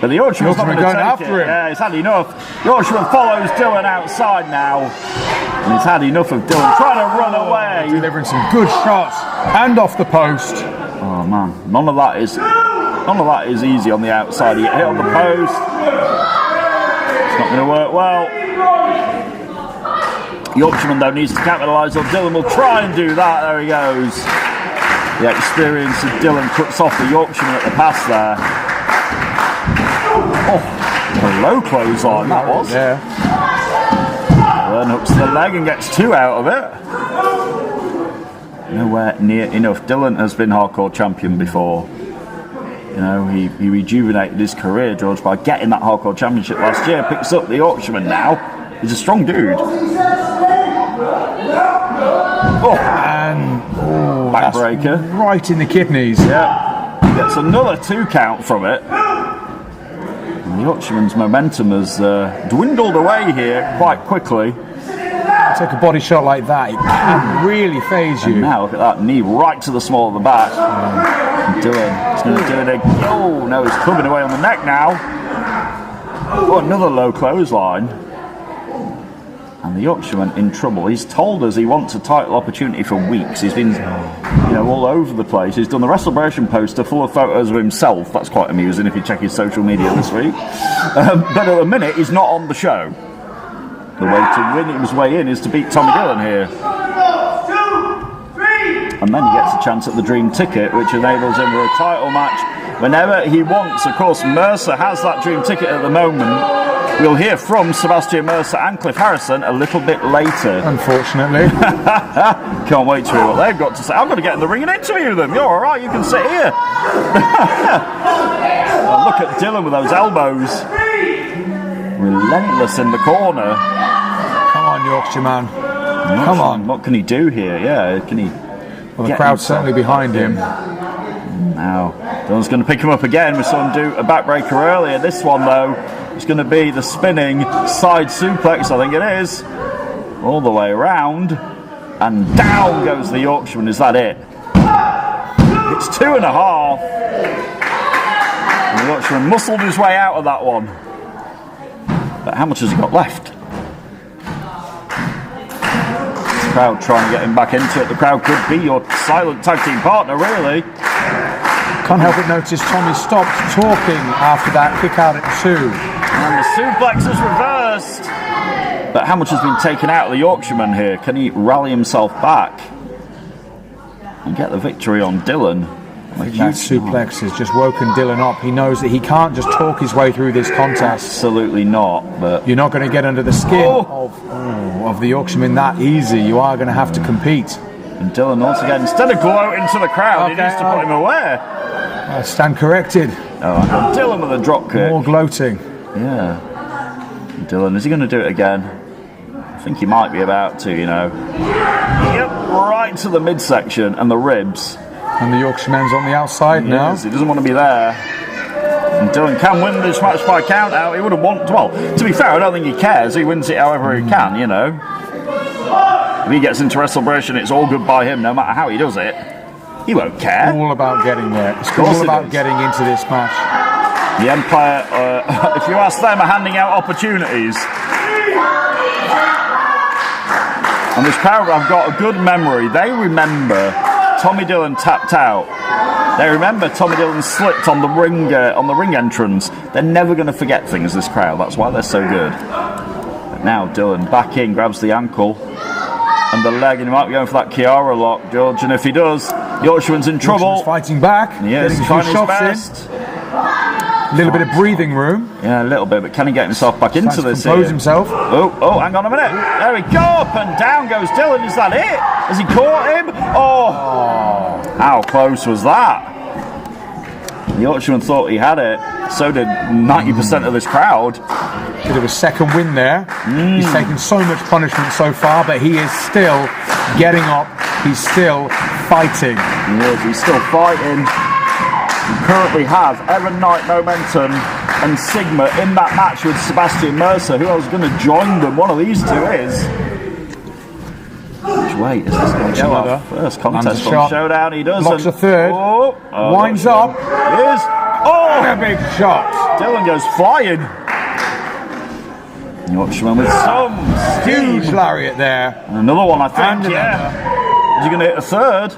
But the Yorkshireman's not going to take after it. him. Yeah, he's had enough. Yorkshireman follows Dylan outside now. And he's had enough of Dylan trying to run away. Delivering some good shots and off the post. Oh man, none of that is easy on the outside. You get hit on the post. It's not going to work well. Yorkshireman though needs to capitalise on Dylan. Will try and do that. There he goes. The experience of Dylan cuts off the Yorkshireman at the pass there. Oh, a low clothesline that was. Yeah. Then hooks the leg and gets two out of it. Nowhere near enough. Dylan has been hardcore champion before. You know, he rejuvenated his career, George, by getting that hardcore championship last year. Picks up the Yorkshireman now. He's a strong dude. Oh, And backbreaker. Right in the kidneys. Yeah. He gets another 2 count from it. And the Yorkshireman's momentum has dwindled away here quite quickly. Take a body shot like that, it can really phase you. And now look at that knee right to the small of the back. And Dylan is going to do it again. Oh no, he's clubbing away on the neck now. Oh, another low clothesline. And the Yorkshireman in trouble. He's told us he wants a title opportunity for weeks. He's been, all over the place. He's done the WrestleBration poster full of photos of himself. That's quite amusing if you check his social media this week. But at the minute, he's not on the show. The way to win his way in is to beat Tommy Dillon here. And then he gets a chance at the Dream Ticket, which enables him for a title match whenever he wants. Of course, Mercer has that Dream Ticket at the moment. We'll hear from Sebastian Mercer and Cliff Harrison a little bit later. Unfortunately. Can't wait to hear what they've got to say. I've got to get in the ring and interview them. You're all right, you can sit here. Oh, look at Dillon with those elbows. Relentless in the corner. Come on, Yorkshireman. Come on. What can he do here? Yeah, can he... Well, the crowd's certainly behind him. Now, Dillon's going to pick him up again. We saw him do a backbreaker earlier. This one, though, is going to be the spinning side suplex, I think it is. All the way around. And down goes the Yorkshireman. Is that it? It's 2.5. And the Yorkshireman muscled his way out of that one. But how much has he got left? The crowd trying to get him back into it. The crowd could be your silent tag team partner, really. Can't help but notice Tommy stopped talking after that kick out at 2. And the suplex is reversed. But how much has been taken out of the Yorkshireman here? Can he rally himself back and get the victory on Dillon? That suplex has just woken Dillon up. He knows that he can't just talk his way through this contest. Absolutely not. But you're not going to get under the skin of the Yorkshireman that easy. You are going to have to compete. And Dillon once again, instead of gloating to the crowd, he needs to put him away. Stand corrected. Oh, Dillon with a drop kick. More gloating. Yeah. Dillon, is he going to do it again? I think he might be about to, Yep, right to the midsection and the ribs. And the Yorkshireman's on the outside now. He doesn't want to be there. And Dillon can win this match by count out. He wouldn't want... Well, to be fair, I don't think he cares. He wins it however he can, If he gets into WrestleBration, it's all good by him, no matter how he does it. He won't care. All about getting there. It's all about getting into this match. The Empire, if you ask them, are handing out opportunities. And this crowd have got a good memory. They remember Tommy Dillon tapped out. They remember Tommy Dillon slipped on the ring entrance. They're never going to forget things, this crowd. That's why they're so good. But now Dillon back in, grabs the ankle and the leg, and he might be going for that Chiara lock, George. And if he does, Yorkshireman's in trouble. Yorkshireman's fighting back. Yes, he's trying his best. A little bit of breathing room. Yeah, a little bit, but can he get himself back into this? Compose himself. Oh, hang on a minute. There we go, up and down goes Dillon. Is that it? Has he caught him? Oh, how close was that? The Yorkshireman thought he had it. So did 90% of this crowd. Bit of a second win there. He's taken so much punishment so far, but he is still getting up. He's still fighting. He is. He's still fighting. He currently has Evan Knight, Momentum, and Sigma in that match with Sebastian Mercer. Who else is going to join them? One of these two is. Which way is this going to go off? First contest on Showdown. He does. Blocks a third. Winds up. He is. Oh! A big shot. Dillon goes flying. Yorkshireman with some huge lariat there. And another one, I think. Is he going to hit a third?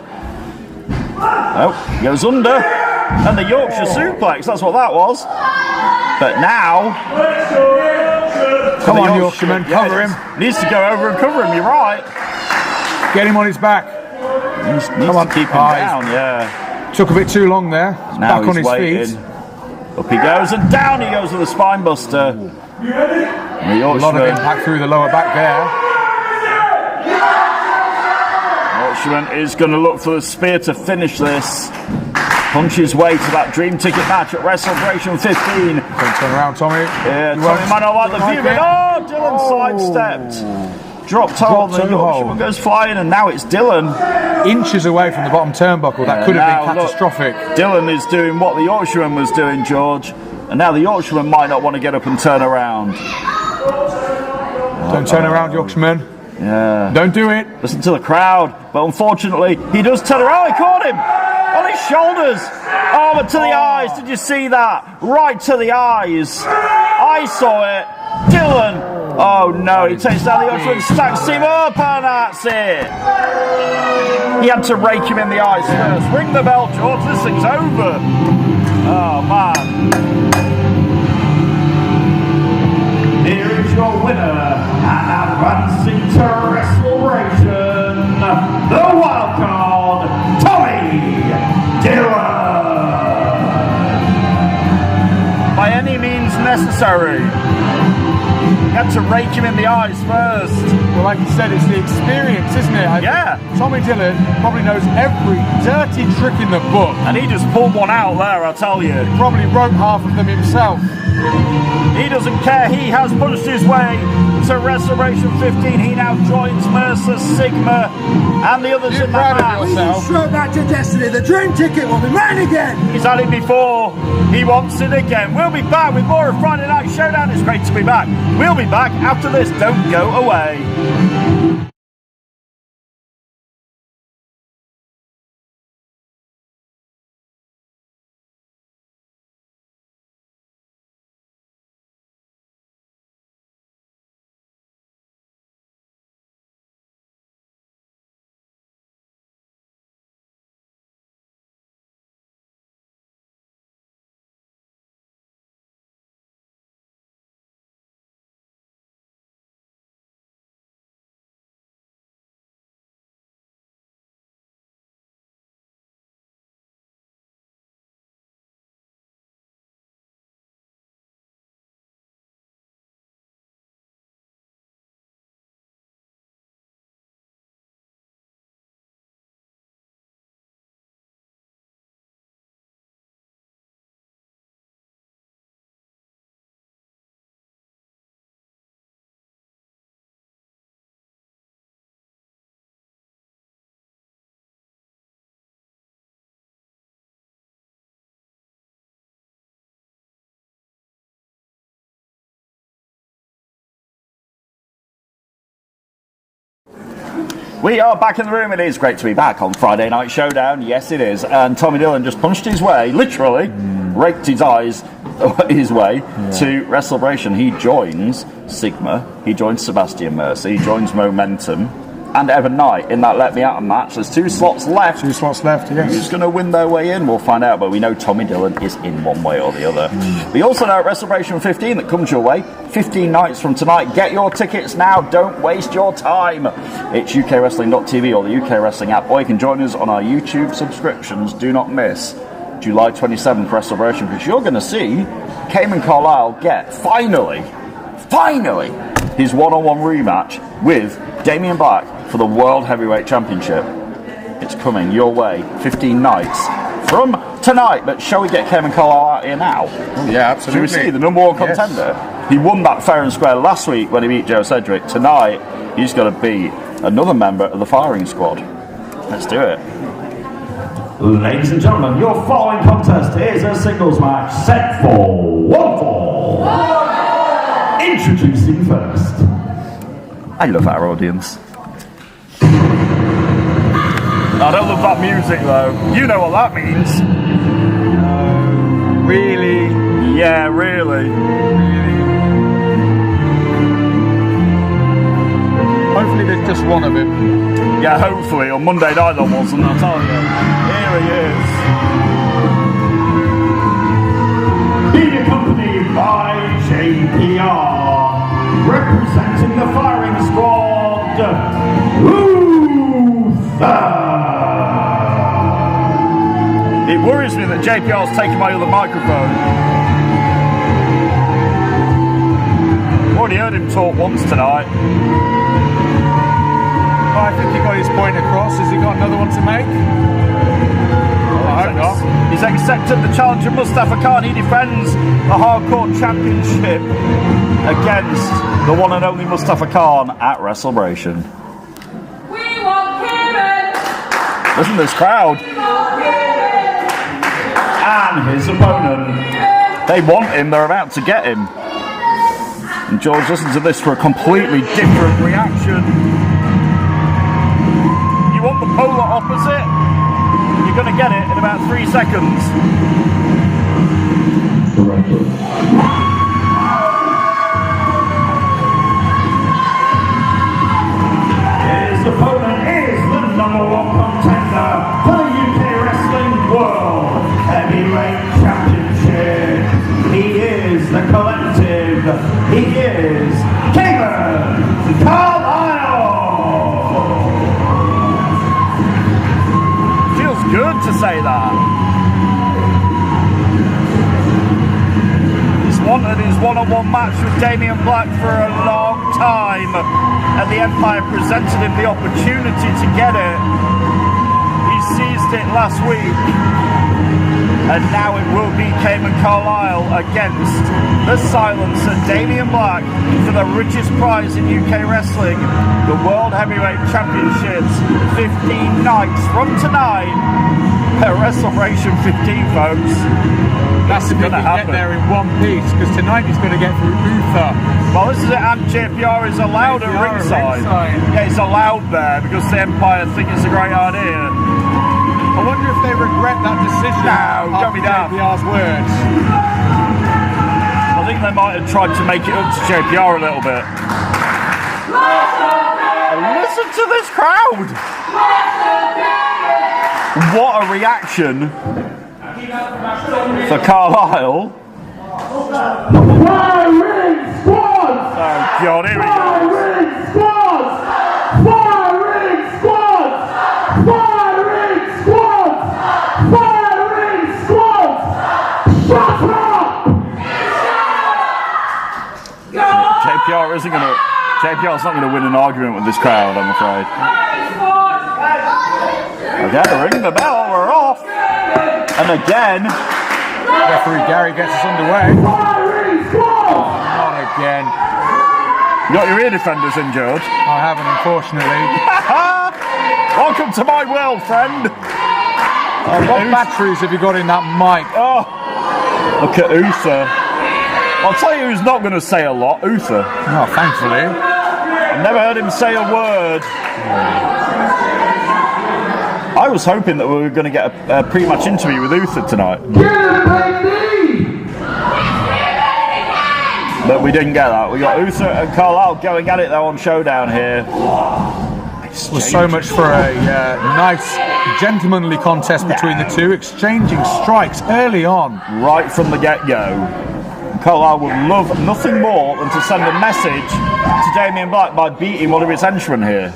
Oh, he goes under. And the Yorkshire suplex, that's what that was. But now... Come on, Yorkshireman, cover him. Needs to go over and cover him, you're right. Get him on his back. Needs to keep him down, yeah. Took a bit too long there. Now back on his feet. Up he goes, and down he goes with a spine buster. A lot of impact through the lower back there. Yorkshireman is going to look for the spear to finish this. Punch his way to that Dream Ticket match at WrestleBration 15. Don't turn around, Tommy. Yeah, Tommy might not like the view, but Dillon sidestepped. Drop toe on the Yorkshireman goes flying, and now it's Dillon. Inches away from the bottom turnbuckle. That could have been catastrophic. Look, Dillon is doing what the Yorkshireman was doing, George. And now the Yorkshireman might not want to get up and turn around. Don't turn around, Yorkshireman. Yeah. Don't do it. Listen to the crowd. But unfortunately, he does turn around. He caught him on his shoulders. Oh, but to the eyes. Did you see that? Right to the eyes. I saw it. Dylan. Oh no, he takes down the other and stacks him up, and that's it. He had to rake him in the eyes first. Ring the bell, George. This thing's over. Oh man. Here is your winner and advancing to Restoration, the wildcard, Tommy Dillon. By any means necessary. You had to rake him in the eyes first. Well, like you said, it's the experience, isn't it? Yeah. Tommy Dillon probably knows every dirty trick in the book. And he just pulled one out there, I'll tell you. He probably wrote half of them himself. He doesn't care. He has punched his way to Restoration 15. He now joins Mercer, Sigma, and the others in that match. Straight back to destiny. The dream ticket will be mine again. He's had it before. He wants it again. We'll be back with more of Friday Night Showdown. It's great to be back. We'll be back after this. Don't go away. We are back in the room. It is great to be back on Friday Night Showdown. Yes, it is. And Tommy Dillon just punched his way, literally, raked his eyes his way to Restoration. He joins Sigma. He joins Sebastian Mercer. He joins Momentum. And Evan Knight in that Let Me Out match. There's 2 slots left. 2 slots left, yes. Who's going to win their way in? We'll find out, but we know Tommy Dillon is in one way or the other. We also know at Restoration 15 that comes your way. 15 nights from tonight. Get your tickets now. Don't waste your time. It's UKWrestling.tv or the UK Wrestling app, or you can join us on our YouTube subscriptions. Do not miss July 27th Restoration, because you're going to see Cayman Carle get, finally, his one-on-one rematch with Damien Black for the World Heavyweight Championship. It's coming your way, 15 nights from tonight. But shall we get Cayman Carle out here now? Oh, yeah, absolutely. Shall we see the number 1 contender? He won that fair and square last week when he beat Joe Cedric. Tonight, he's got to beat another member of the firing squad. Let's do it. Ladies and gentlemen, your following contest is a singles match set for 1 fall. Introducing first. I love our audience. I don't love that music though. You know what that means. Really? Yeah, really. Hopefully there's just one of him. Yeah, hopefully. On Monday night there wasn't, I'll tell you. Here he is. Being accompanied by JPR, representing the firing squad, Uther. It worries me that JPR's taking my other microphone. Already heard him talk once tonight. Well, I think he got his point across. Has he got another one to make? I hope not. He's accepted the challenge of Mustafa Khan. He defends the Hardcore Championship against the one and only Mustafa Khan at Restoration. We want Cayman! Listen to this crowd. And his opponent. They want him, they're about to get him. And George, listen to this for a completely different reaction. You want the polar opposite? You're going to get it in about 3 seconds. He is Cayman Carle. Feels good to say that. He's wanted his one-on-one match with Damien Black for a long time, and the Empire presented him the opportunity to get it. He seized it last week, and now it will be Cayman Carle against the Silencer Damien Black for the richest prize in UK wrestling, the World Heavyweight Championships. 15 nights from tonight at WrestleMania 15, folks. That's if he can get there in one piece, because tonight he's going to get through Uther. Well, this is it, and JPR is allowed at ringside. Yeah, he's allowed there because the Empire think it's a great idea. I wonder if they regret that decision. No, don't be daft. JPR's words. I think they might have tried to make it up to JPR a little bit. Listen to this crowd! What a reaction for Carlisle. Firing squads! Oh God, here we go. Firing squads! Firing squads! Firing squads! Firing squads! Shut up! JPR isn't going to. JPR's not going to win an argument with this crowd, I'm afraid. Okay, ring the bell, we're off. And again, referee Gary gets us underway. Not again. You got your ear defenders in, George? I haven't, unfortunately. Welcome to my world, friend. What batteries have you got in that mic? Oh, look at Uther. I'll tell you who's not going to say a lot, Uther. Oh, thankfully. I've never heard him say a word. I was hoping that we were going to get a pre-match interview with Uther tonight. But we didn't get that. We got Uther and Carle going at it though on Showdown here. It was so much for a nice, gentlemanly contest between the two, exchanging strikes early on. Right from the get-go. Carle would love nothing more than to send a message to Damien Black by beating one of his henchmen here.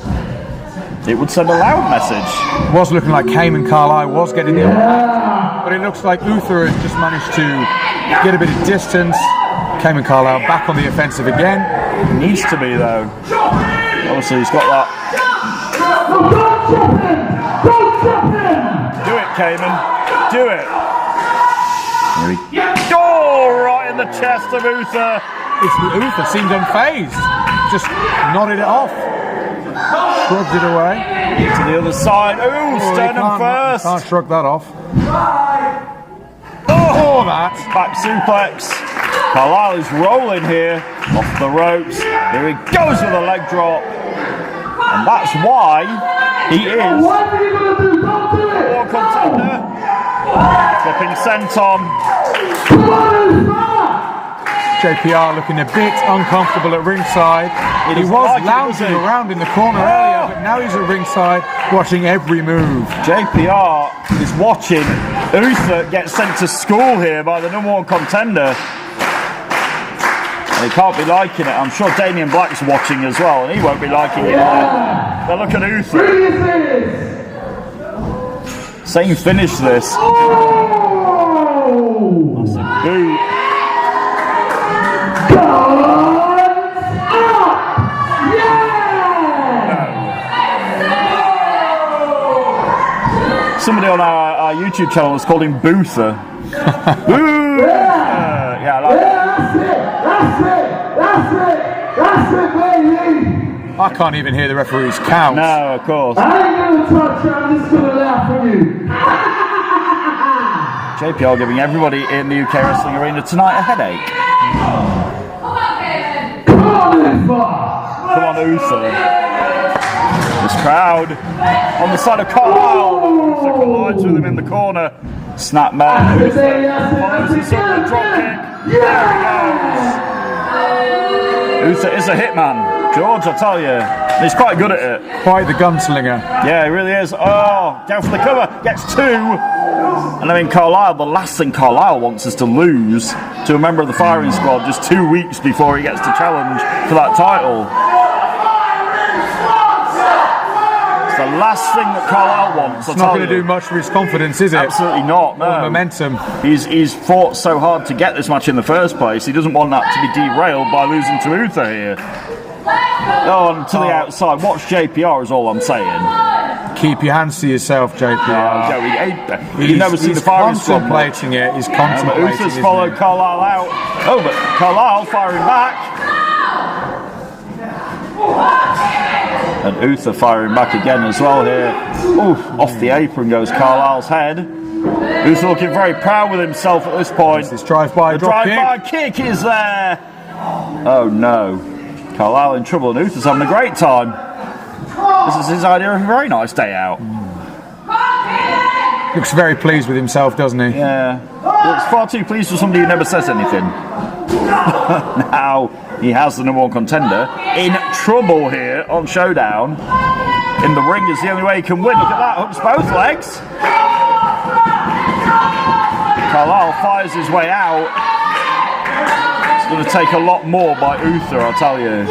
It would send a loud message. It was looking like Cayman Carle was getting the upper, but it looks like Uther has just managed to get a bit of distance. Cayman Carle back on the offensive again. He needs to be though. Obviously he's got that. Do it, Cayman. Do it. Oh, right in the chest of Uther. Uther seemed unfazed. Just nodded it off. Shrugged it away. To the other side. Ooh, sternum first. Can't shrug that off. Oh, that. Back suplex. Carlisle is rolling here. Off the ropes. Here he goes with a leg drop. And that's why he is war contender. Flipping senton. JPR looking a bit uncomfortable at ringside. He was lounging around in the corner earlier, but now he's at ringside watching every move. JPR is watching Uther get sent to school here by the #1 contender. He can't be liking it. I'm sure Damien Black's watching as well, and he won't be liking it. But look at Uther. Saying finish this. That's a boot. Somebody on our YouTube channel has called him Boother. Boo! Yeah, I like That's it, baby! I can't even hear the referee's count. No, of course. I ain't gonna touch you, I'm just gonna laugh at you. JPR giving everybody in the UK Wrestling Arena tonight a headache. Come on, Uther. This crowd on the side of Carle. Uther collides with him in the corner. Snap man. Uther follows this up with a drop kick. There he goes. Uther is a hitman. George, I tell you. He's quite good at it. Quite the gunslinger. Yeah, he really is. Oh, down for the cover. Gets two. And I mean, Carlisle, the last thing Carlisle wants is to lose to a member of the firing squad just 2 weeks before he gets to challenge for that title. It's the last thing that Carlisle wants. It's not going to do much for his confidence, is it? Absolutely not. No. Momentum. He's fought so hard to get this match in the first place. He doesn't want that to be derailed by losing to Uther here. Oh, and to the outside. Watch JPR is all I'm saying. Keep your hands to yourself, JPR. You've never seen the firing squad. He's contemplating it. He's contemplating it. Uther's followed Carlisle out. Oh, but Carlisle firing back. And Uther firing back again as well here. Ooh, off the apron goes Carlisle's head. Uther looking very proud with himself at this point. This drive-by drop kick. Drive-by kick is there. Oh no. Carlisle in trouble and Uther's having a great time. This is his idea of a very nice day out. Looks very pleased with himself, doesn't he? Yeah. Looks far too pleased for somebody who never says anything. Now he has the #1 contender in trouble here on Showdown. In the ring is the only way he can win. Look at that, hooks both legs. Carlisle fires his way out. It's going to take a lot more by Uther, I'll tell you.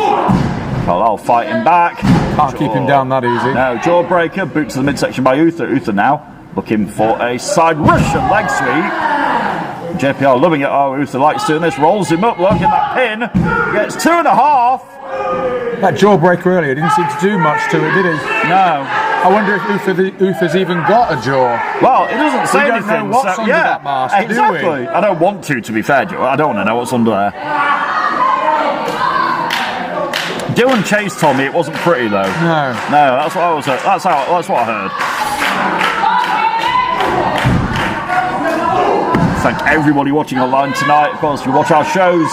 Carlisle fighting back. Can't keep him down that easy. No, jawbreaker, boot to the midsection by Uther. Uther now looking for a side Russian leg sweep. JPR loving it. Oh, Uther likes doing this. Rolls him up. Look at that pin. Gets 2.5. That jawbreaker earlier didn't seem to do much to it, did he? No. I wonder if Uther's even got a jaw. Well, it doesn't say anything. We don't know what's under that mask, exactly. do we? I don't want to be fair, Joe. I don't want to know what's under there. Dylan Chase told me it wasn't pretty though. No, that's what I was. That's what I heard. Thank everybody watching online tonight. Of course, you watch our shows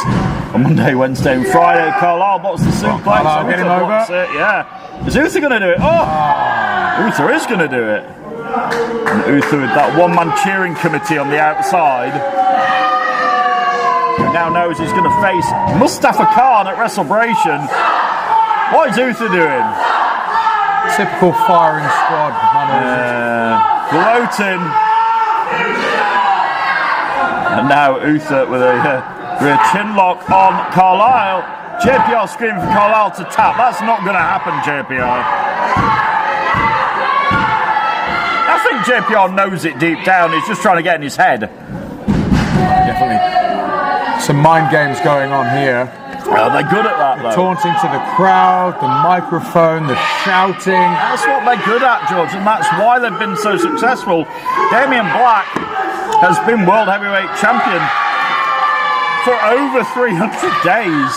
on Monday, Wednesday, and Friday. Carlisle bots the suplex. Carlisle get him over. Yeah. Is Uther going to do it? Oh, Uther is going to do it. And Uther with that one-man cheering committee on the outside. He now knows he's going to face Mustafa Khan at WrestleBration. What is Uther doing? Typical firing squad mannerisms. Gloating. And now Uther with a rear chin lock on Carlisle. JPR screaming for Carlisle to tap. That's not going to happen, JPR. I think JPR knows it deep down. He's just trying to get in his head. Definitely. Some mind games going on here. Well, they're good at that, though. Taunting to the crowd, the microphone, the shouting. That's what they're good at, George, and that's why they've been so successful. Damien Black has been World Heavyweight Champion for over 300 days.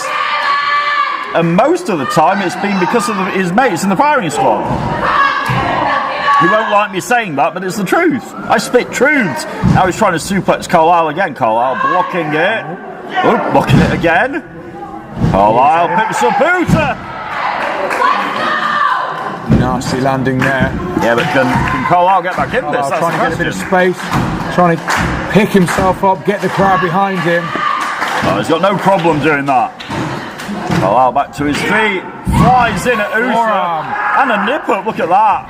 And most of the time it's been because of his mates in the firing squad. You won't like me saying that, but it's the truth. I spit truths. Now he's trying to suplex Carlisle again. Carlisle blocking it. Oh, blocking it again. Carlisle picks up Uther. Nasty landing there. Yeah, but can Carlisle get back in this? That's trying to get a bit of space, trying to pick himself up, get the crowd behind him. Oh, he's got no problem doing that. Carlisle back to his feet, flies in at Uther, and a nip up. Look at that.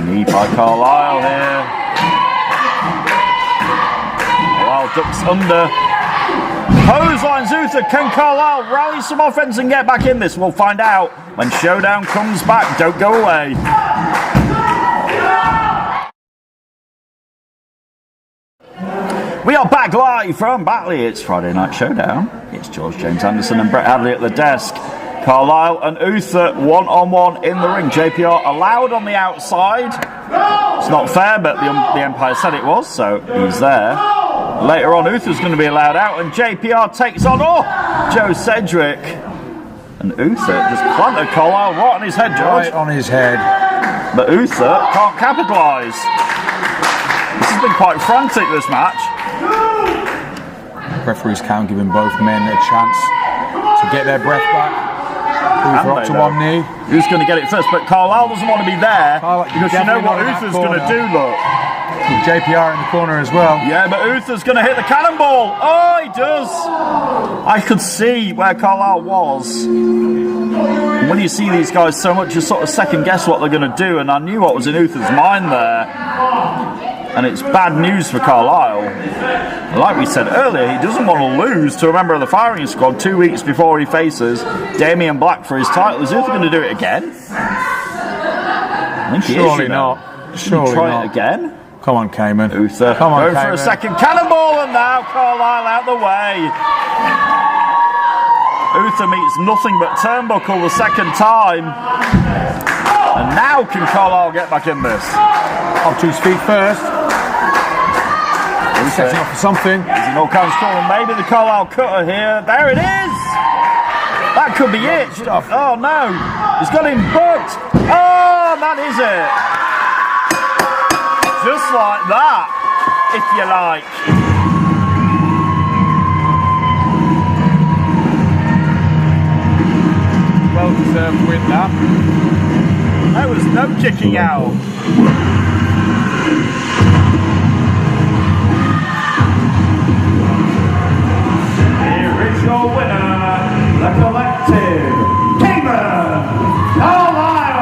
Knee by Carlisle here. Carlisle ducks under. Clotheslines Uther. Can Carlisle rally some offense and get back in this? We'll find out when Showdown comes back. Don't go away. We are back live from Batley. It's Friday Night Showdown. It's George James Anderson and Brett Hadley at the desk. Carlisle and Uther one-on-one in the ring. JPR allowed on the outside. It's not fair, but the Empire said it was, so he's there. Later on, Uther's going to be allowed out, and JPR takes on Joe Cedric. And Uther just planted Carlisle right on his head, George. Right on his head. But Uther can't capitalise. This has been quite frantic, this match. Referees can't give both men a chance to get their breath back. Uther up to one knee. Who's going to get it first? But Carlisle doesn't want to be there because you know what Uther's going to do, look. With JPR in the corner as well. Yeah, but Uther's going to hit the cannonball. Oh, he does. I could see where Carlisle was. And when you see these guys so much, you sort of second guess what they're going to do, and I knew what was in Uther's mind there. and it's bad news for Carlisle. Like we said earlier, he doesn't want to lose to a member of the firing squad 2 weeks before he faces Damien Black for his title. Is Uther going to do it again? I think Surely not. Surely try not. it again. Come on, Cayman. Uther, come on, going Cayman. for a second cannonball, and now Carlisle out the way. Uther meets nothing but turnbuckle the second time. And now can Carlisle get back in this? Up to his feet first. He's setting up for something. He's in all kinds of trouble. Maybe the Carlisle cutter here. There it is! That could be it. Oh no! He's got him hooked. Oh, that is it. Just like that, if you like. Well deserved win that. There was no kicking out. Here is your winner, the collective, Cayman, Carlisle!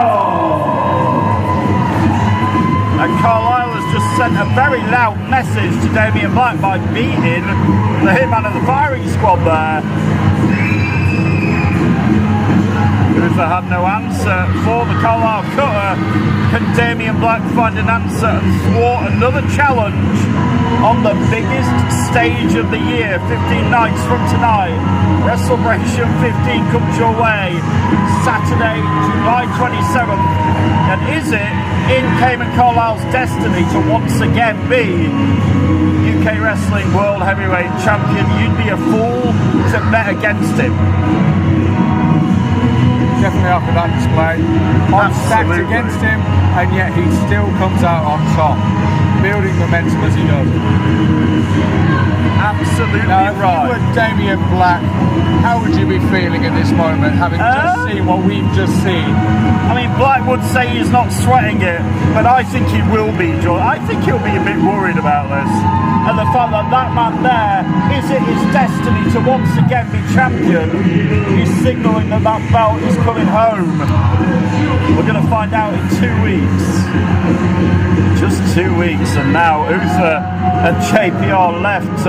And Carlisle has just sent a very loud message to Damien Black by beating the hitman of the firing squad there. Uther had no answer for the Carlisle cutter. Can Damien Black find an answer and thwart another challenge on the biggest stage of the year, 15 nights from tonight? WrestleBration 15 comes your way, Saturday, July 27th. And is it in Cayman Carlisle's destiny to once again be UK Wrestling World Heavyweight Champion? You'd be a fool to bet against him. Definitely after that display. Odds stacked against him, and yet he still comes out on top, building momentum as he does. Absolutely now, if right. you were Damien Black, how would you be feeling at this moment, having just seen what we've just seen? I mean, Black would say he's not sweating it, but I think he will be, John. I think he'll be a bit worried about this. And the fact that that man there, is it his destiny to once again be champion? He's signalling that that belt is coming home. We're going to find out in 2 weeks. Just 2 weeks, and now Uther and JPR left.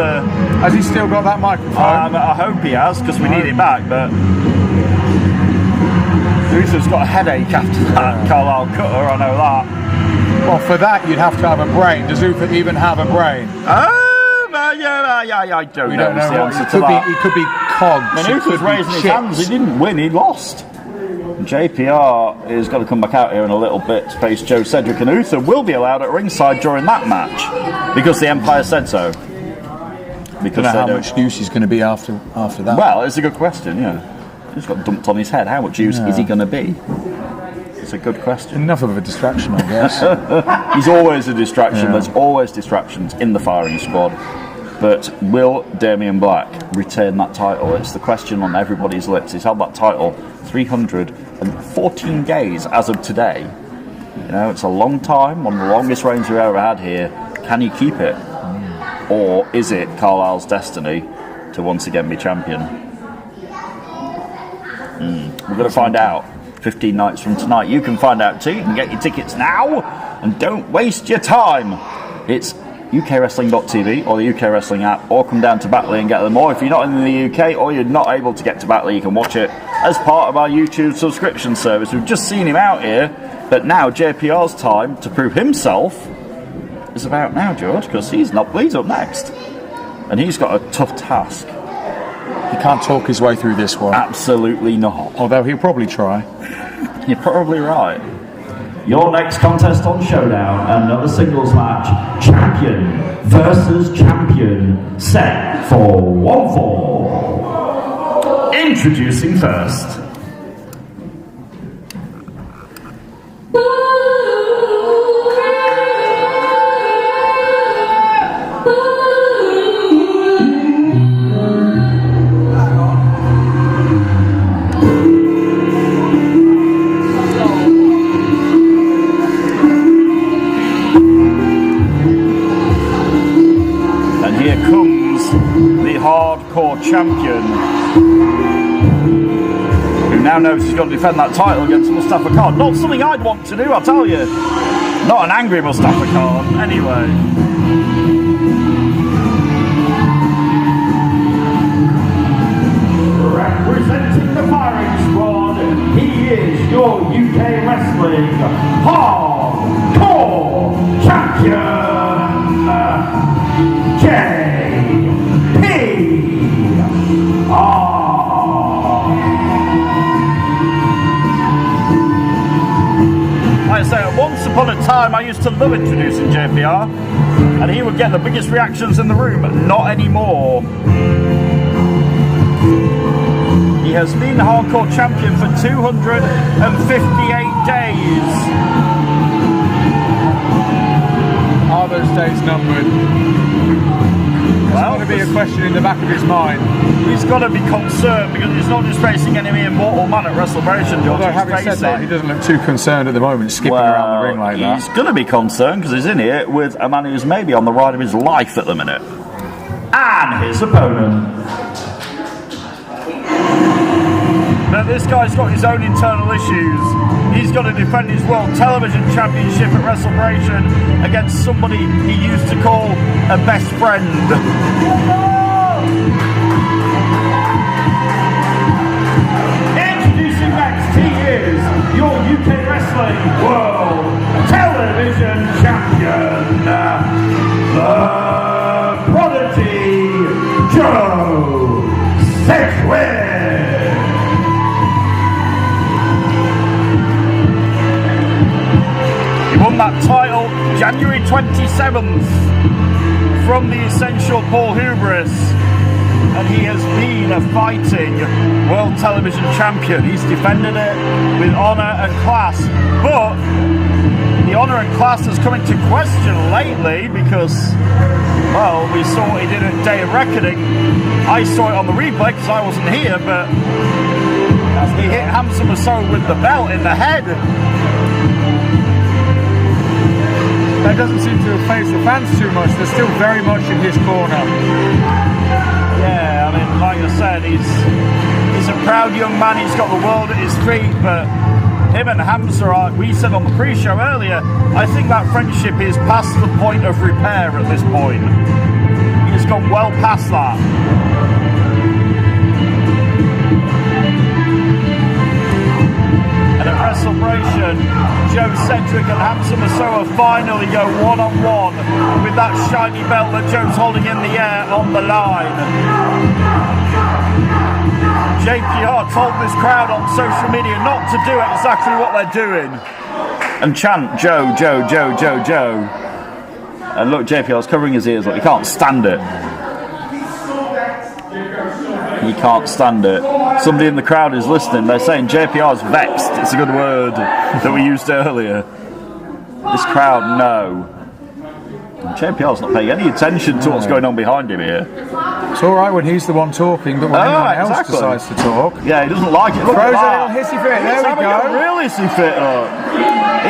Has he still got that microphone? I hope he has, because we need it back, but Uther's got a headache after that Carlisle cutter, I know that. Well, for that you'd have to have a brain. Does Uther even have a brain? I don't know. The answer to that. He could be cogs. When Uther's raising his hands, he didn't win, he lost. JPR is going to come back out here in a little bit to face Joe Cedric, and Uther will be allowed at ringside during that match because the Empire said so. Because I don't know how much use he's going to be after that. Well, it's a good question, yeah. He's got dumped on his head. How much use is he going to be? It's a good question. Enough of a distraction, I guess. He's always a distraction. Yeah. There's always distractions in the firing squad. But will Damien Black retain that title? It's the question on everybody's lips. He's held that title 314 days as of today. You know, it's a long time, one of the longest reigns we've ever had here. Can he keep it? Or is it Carlisle's destiny to once again be champion? We're going to find out 15 nights from tonight. You can find out too. You can get your tickets now, and don't waste your time. It's UKWrestling.tv or the UK Wrestling app, or come down to Batley and get them. Or if you're not in the UK or you're not able to get to Batley, you can watch it as part of our YouTube subscription service. We've just seen him out here, but now JPR's time to prove himself is about now, George, because he's up next, and he's got a tough task. He can't talk his way through this one. Absolutely not. Although he'll probably try. You're probably right. Your next contest on Showdown, another singles match, champion versus champion, set for 1 fall. Introducing first. Champion, who now knows he's got to defend that title against Mustafa Khan. Not something I'd want to do, I'll tell you. Not an angry Mustafa Khan, anyway. Representing the firing squad, he is your UK Wrestling Hardcore Champion, JPR. Like I say, once upon a time I used to love introducing JPR, and he would get the biggest reactions in the room, but not anymore. He has been Hardcore Champion for 258 days. Are those days numbered? Well, there's got to be a question in the back of his mind. He's got to be concerned because he's not just facing any immortal man at WrestleMania. Although having said that, he doesn't look too concerned at the moment, skipping around the ring like that. He's going to be concerned because he's in here with a man who's maybe on the ride of his life at the minute. And his opponent. But this guy's got his own internal issues. He's got to defend his World Television Championship at WrestleMania against somebody he used to call a best friend. Introducing next, he is your UK Wrestling World Television Champion, the Prodigy Joe Cedric. Won that title January 27th from the Essential Paul Hubris, and he has been a fighting World Television Champion. He's defended it with honour and class, but the honour and class has come into question lately because, well, we saw what he did at Day of Reckoning. I saw it on the replay because I wasn't here, but he hit Hamza Massoud with the belt in the head. That doesn't seem to have phased the fans too much. They're still very much in his corner. Yeah, I mean, like I said, he's a proud young man. He's got the world at his feet, but him and Hamza are, we said on the pre-show earlier, I think that friendship is past the point of repair at this point. He's gone well past that. And at WrestleMania, Joe Cedric and Hamza Massoud finally go one-on-one with that shiny belt that Joe's holding in the air on the line. JPR told this crowd on social media not to do exactly what they're doing and chant Joe, Joe, Joe, Joe, Joe. And look, JPR's covering his ears, look, he can't stand it. He can't stand it. Somebody in the crowd is listening. They're saying JPR's vexed. It's a good word that we used earlier. This crowd, no. JPR's not paying any attention to what's going on behind him here. It's all right when he's the one talking, but when anyone else decides to talk, yeah, he doesn't like it. Look throws a little hissy fit. There we go. A real hissy fit.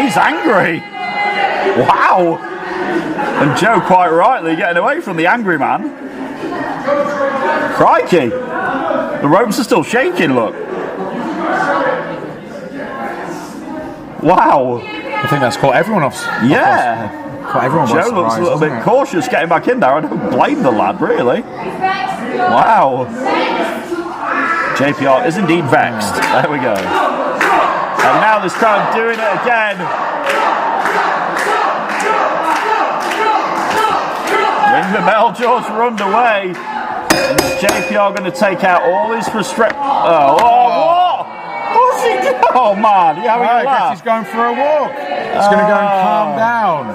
He's angry. Wow. And Joe, quite rightly, getting away from the angry man. Crikey. The ropes are still shaking, look. Wow. I think that's caught everyone off. Yeah. Caught everyone Joe looks a little bit cautious getting back in there. I don't blame the lad, really. Wow. JPR is indeed vexed. There we go. And now this crowd doing it again. Ring the bell, George, run away. And is JPR going to take out all his frustration? What? What's he doing? Oh, man. You having a laugh? I guess he's going for a walk. He's going to go and calm down.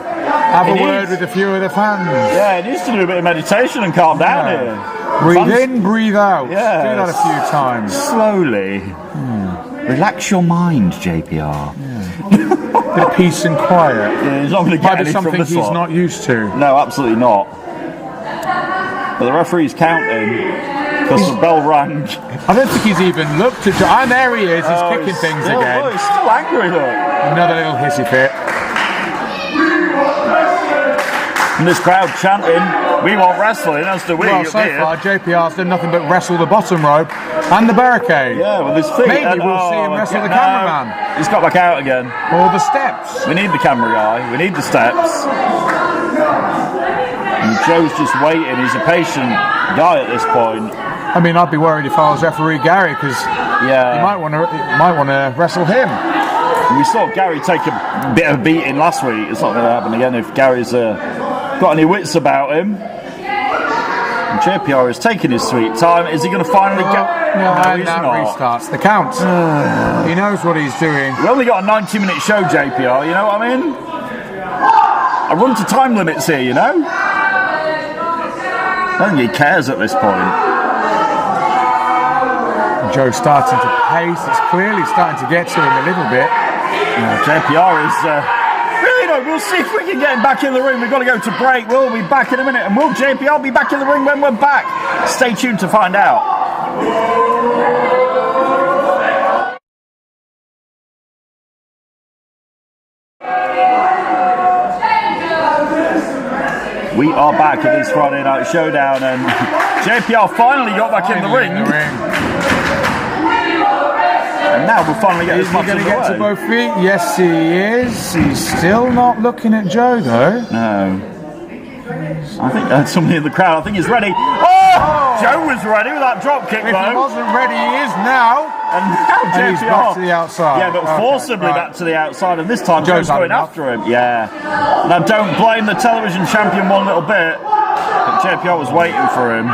Have a word with a few of the fans. Yeah, he needs to do a bit of meditation and calm down here. Breathe in, breathe out. Yeah. Do that a few times. Slowly. Relax your mind, JPR. Bit of peace and quiet. Yeah, he's not going to get any something from this he's lot. not used to. No, absolutely not. But the referee's counting because the bell rang. I don't think he's even looked at Joe. And there he is, he's kicking things again. Look, he's still angry, look. Another little hissy fit. And this crowd chanting, We want wrestling, as do we. Well, so far, JPR's done nothing but wrestle the bottom rope and the barricade. Yeah, with his feet. Maybe we'll see him wrestle the cameraman. He's got back out again. Or the steps. We need the camera guy. We need the steps. And Joe's just waiting. He's a patient guy at this point. I mean, I'd be worried if I was referee Gary, because you might want to wrestle him. We saw Gary take a bit of a beating last week. It's not going to happen again if Gary's got any wits about him. And JPR is taking his sweet time. Is he going to finally go? No, he's not. Restarts the count. He knows what he's doing. We only got a 90-minute show, JPR. You know what I mean? I run to time limits here, you know. I don't think he cares at this point. Joe's starting to pace. It's clearly starting to get to him a little bit. JPR is really no. We'll see if we can get him back in the ring. We've got to go to break. We'll be back in a minute. And will JPR be back in the ring when we're back? Stay tuned to find out. We are back at this Friday Night Showdown, and JPR finally got back in the ring. And now we'll finally get this match going to get to both feet? Yes, he is. He's still not looking at Joe, though. No. I think there's somebody in the crowd. I think he's ready. Oh! Joe was ready with that drop kick, if though. He wasn't ready, he is now. And now JPR. He's back to the outside. Yeah, but forcibly back to the outside. And this time Joe's going after him. Yeah. Now, don't blame the television champion one little bit. But JPR was waiting for him.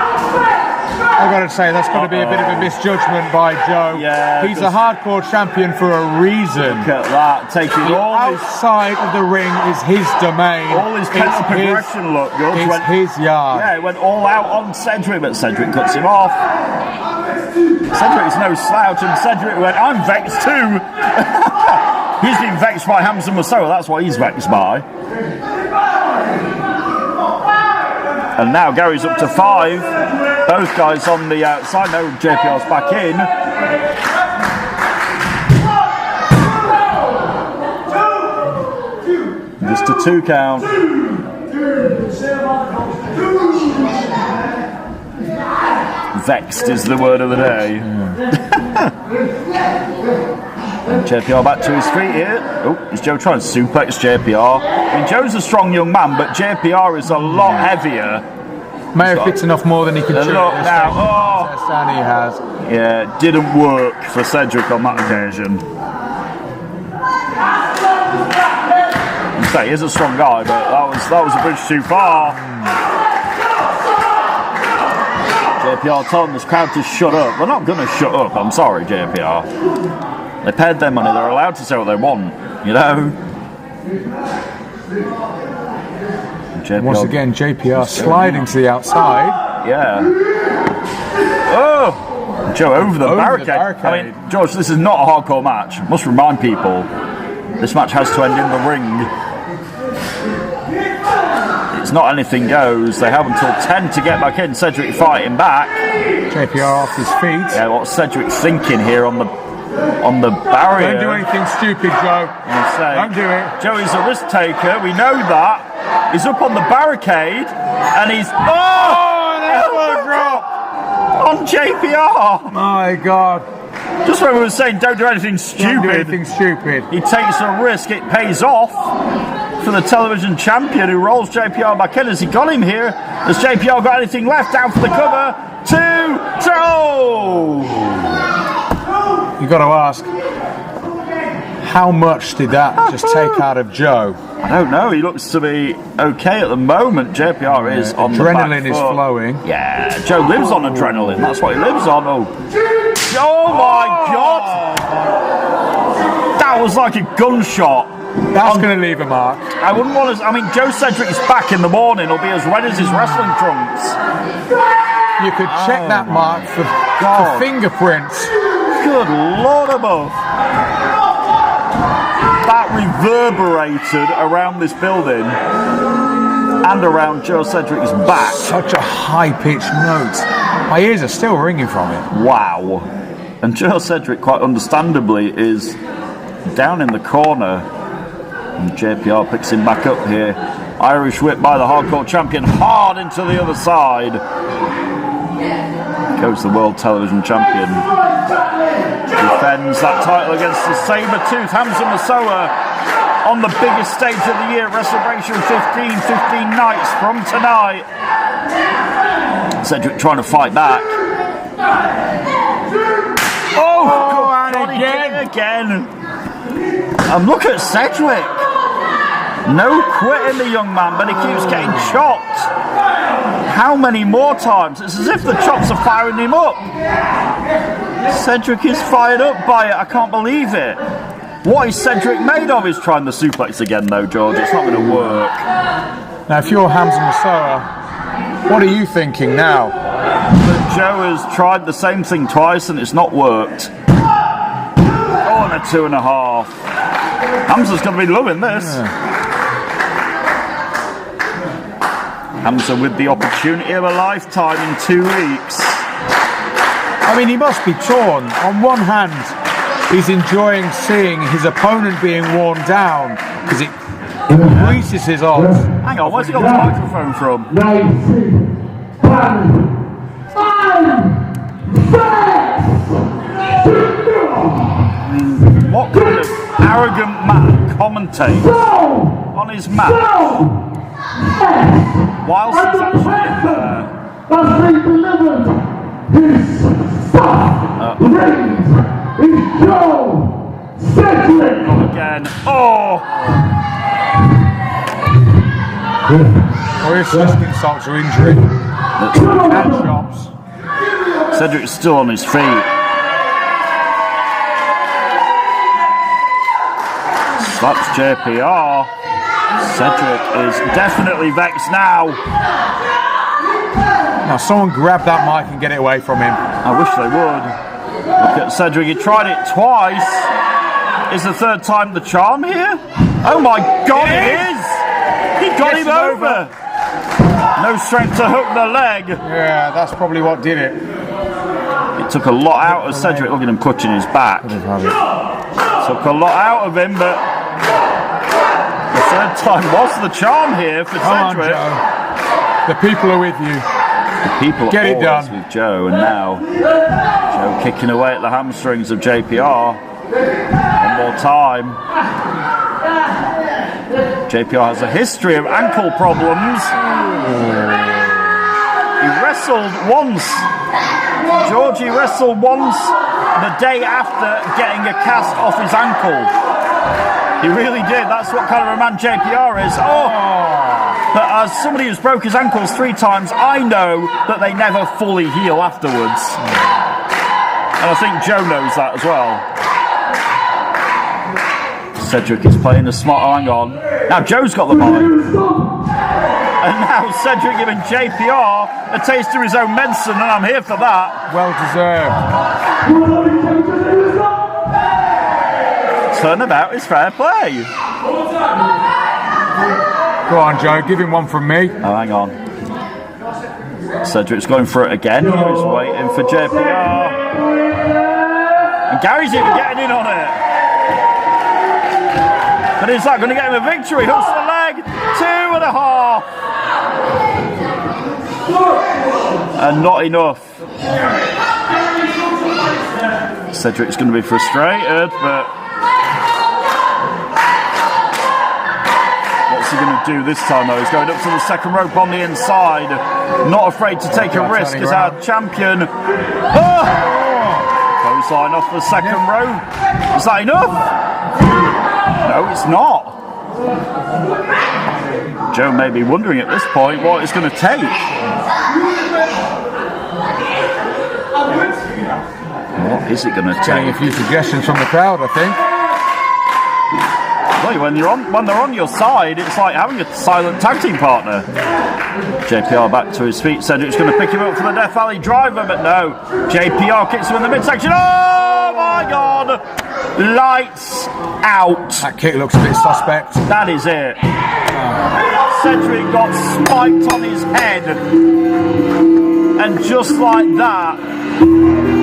I've got to say, that's got to be a bit of a misjudgment by Joe. Yeah, he's a hardcore champion for a reason. Look at that, taking all outside of the ring is his domain. All his progression look. It's his yard. Yeah, it went all out on Cedric, but Cedric cuts him off. Cedric's no slouch, and Cedric went, I'm vexed too. He's been vexed by Hamza Mustafa, that's what he's vexed by. And now Gary's up to 5. Both guys on the outside. Now JPR's back in. Just a 2 count. Vexed is the word of the day. JPR back to his feet here. Oh, is Joe trying to suplex JPR? I mean, Joe's a strong young man, but JPR is a lot heavier. May have picked enough more than he could chew. And he has. Yeah, it didn't work for Cedric on that occasion. He is a strong guy, but that was a bridge too far. JPR telling this crowd to shut up. They're not going to shut up. I'm sorry, JPR. They paid their money. They're allowed to say what they want. You know. Once again, JPR sliding to the outside. Yeah. Oh! Joe over the barricade. I mean, George, this is not a hardcore match. Must remind people, this match has to end in the ring. It's not anything goes. They have until 10 to get back in. Cedric fighting back. JPR off his feet. Yeah, what's Cedric thinking here on the barrier? Don't do anything stupid, Joe. Don't do it. Joe is a risk taker. We know that. He's up on the barricade, and he's an elbow drop on JPR. My God! Just when we were saying, don't do anything stupid. Don't do anything stupid. He takes a risk. It pays off for the television champion who rolls JPR back in. Has he got him here? Has JPR got anything left? Down for the cover. 2, 2. You got to ask, how much did that just take out of Joe? I don't know. He looks to be okay at the moment. JPR is on the back foot. Adrenaline is flowing. Yeah, Joe lives on adrenaline. That's what he lives on. Oh my God! That was like a gunshot. That's going to leave a mark. I wouldn't want to. I mean, Joe Cedric's back in the morning. He'll be as red as his wrestling trunks. You could check that mark for fingerprints. Good Lord above. That reverberated around this building and around Joe Cedric's back. Such a high-pitched note. My ears are still ringing from it. Wow. And Joe Cedric, quite understandably, is down in the corner. And JPR picks him back up here. Irish whip by the hardcore champion, hard into the other side. Goes the world television champion. Defends that title against the saber-tooth Hamza Massoa on the biggest stage of the year, WrestleMania 15 nights from tonight. Cedric trying to fight back. Oh, and again. And look at Cedric. No quitting the young man, but he keeps getting chopped. How many more times? It's as if the chops are firing him up. Cedric is fired up by it. I can't believe it. What is Cedric made of? He's trying the suplex again, though, George. It's not going to work. Now, if you're Hamza Massoa, what are you thinking now? But Joe has tried the same thing twice and it's not worked. Oh, and a 2.5. Hamza's going to be loving this. Yeah. Hamza with the opportunity of a lifetime in 2 weeks. I mean, he must be torn. On one hand, he's enjoying seeing his opponent being worn down because it increases his odds. Hang on, where's he got the microphone from? 9, 10, 5, 6, What kind of arrogant man commentates on his match whilst he's actually in there? That's been delivered. His stuff reigns is Joe Cedric. Again. Oh! Or his first insult to injury. And chops. Cedric's still on his feet. Slaps JPR. Cedric is definitely vexed now. Now someone grab that mic and get it away from him. I wish they would. Look at Cedric, he tried it twice. Is the third time the charm here? Oh my God, it is! He got him over. No strength to hook the leg. Yeah, that's probably what did it. It took a lot out of Cedric. Look at him clutching his back. Took a lot out of him, but the third time was the charm here for Cedric. Come on, Joe. The people are with you. The people get it done with Joe, and now Joe kicking away at the hamstrings of JPR. One more time. JPR has a history of ankle problems. He wrestled once. Georgie wrestled once the day after getting a cast off his ankle. He really did. That's what kind of a man JPR is. Oh! But as somebody who's broke his ankles 3 times, I know that they never fully heal afterwards. And I think Joe knows that as well. Cedric is playing a smart. Oh, hang on. Now Joe's got the mic. And now Cedric giving JPR a taste of his own medicine, and I'm here for that. Well deserved. Turnabout is fair play. Go on, Joe, give him one from me. Oh, hang on. Cedric's going for it again. He was waiting for JPR. And Gary's even getting in on it. But is that going to get him a victory? Hooks the leg. 2.5. And not enough. Cedric's going to be frustrated, but what's he going to do this time, though? He's going up to the second rope on the inside. Not afraid to take a risk as our champion. Oh! Clothesline off the second rope. Is that enough? No, it's not. Joe may be wondering at this point what it's going to take. What is it going to take? Getting a few suggestions from the crowd, I think. Well, when they're on your side, it's like having a silent tag team partner. JPR back to his feet. Cedric's going to pick him up for the Death Valley driver, but no. JPR kicks him in the midsection. Oh my God! Lights out. That kick looks a bit suspect. That is it. Cedric got spiked on his head, and just like that,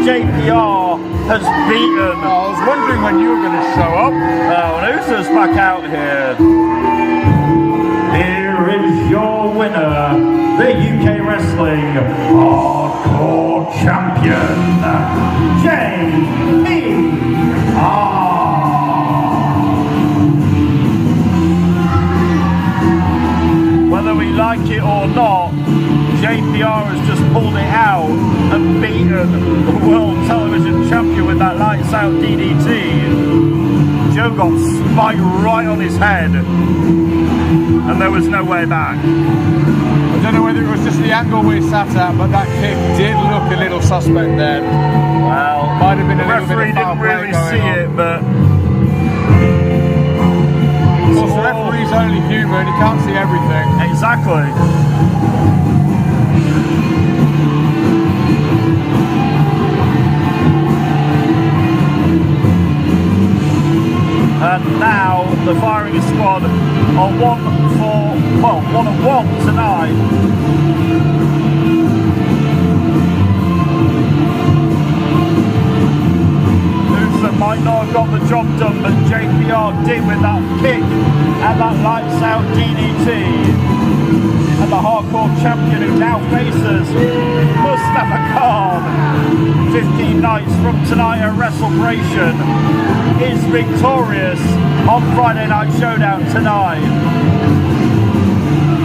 JPR has beaten. I was wondering when you were going to show up. Oh, and Uther's back out here. Here your winner, the UK Wrestling Hardcore Champion, JPR. Whether we like it or not, JPR has just pulled it out and beaten the World Television Champion with that lights out DDT. Joe got spiked right on his head and there was no way back. I don't know whether it was just the angle we sat at, but that kick did look a little suspect then. Well, might have been the referee didn't really see it, but of course, the referee's only human, he can't see everything. Exactly. And now the firing squad are 1-1 tonight. Uther might not have got the job done, but JPR did with that kick and that lights out DDT. And the hardcore champion who now faces Mustafa Khan 15 nights from tonight at WrestleBration is victorious on Friday Night Showdown tonight.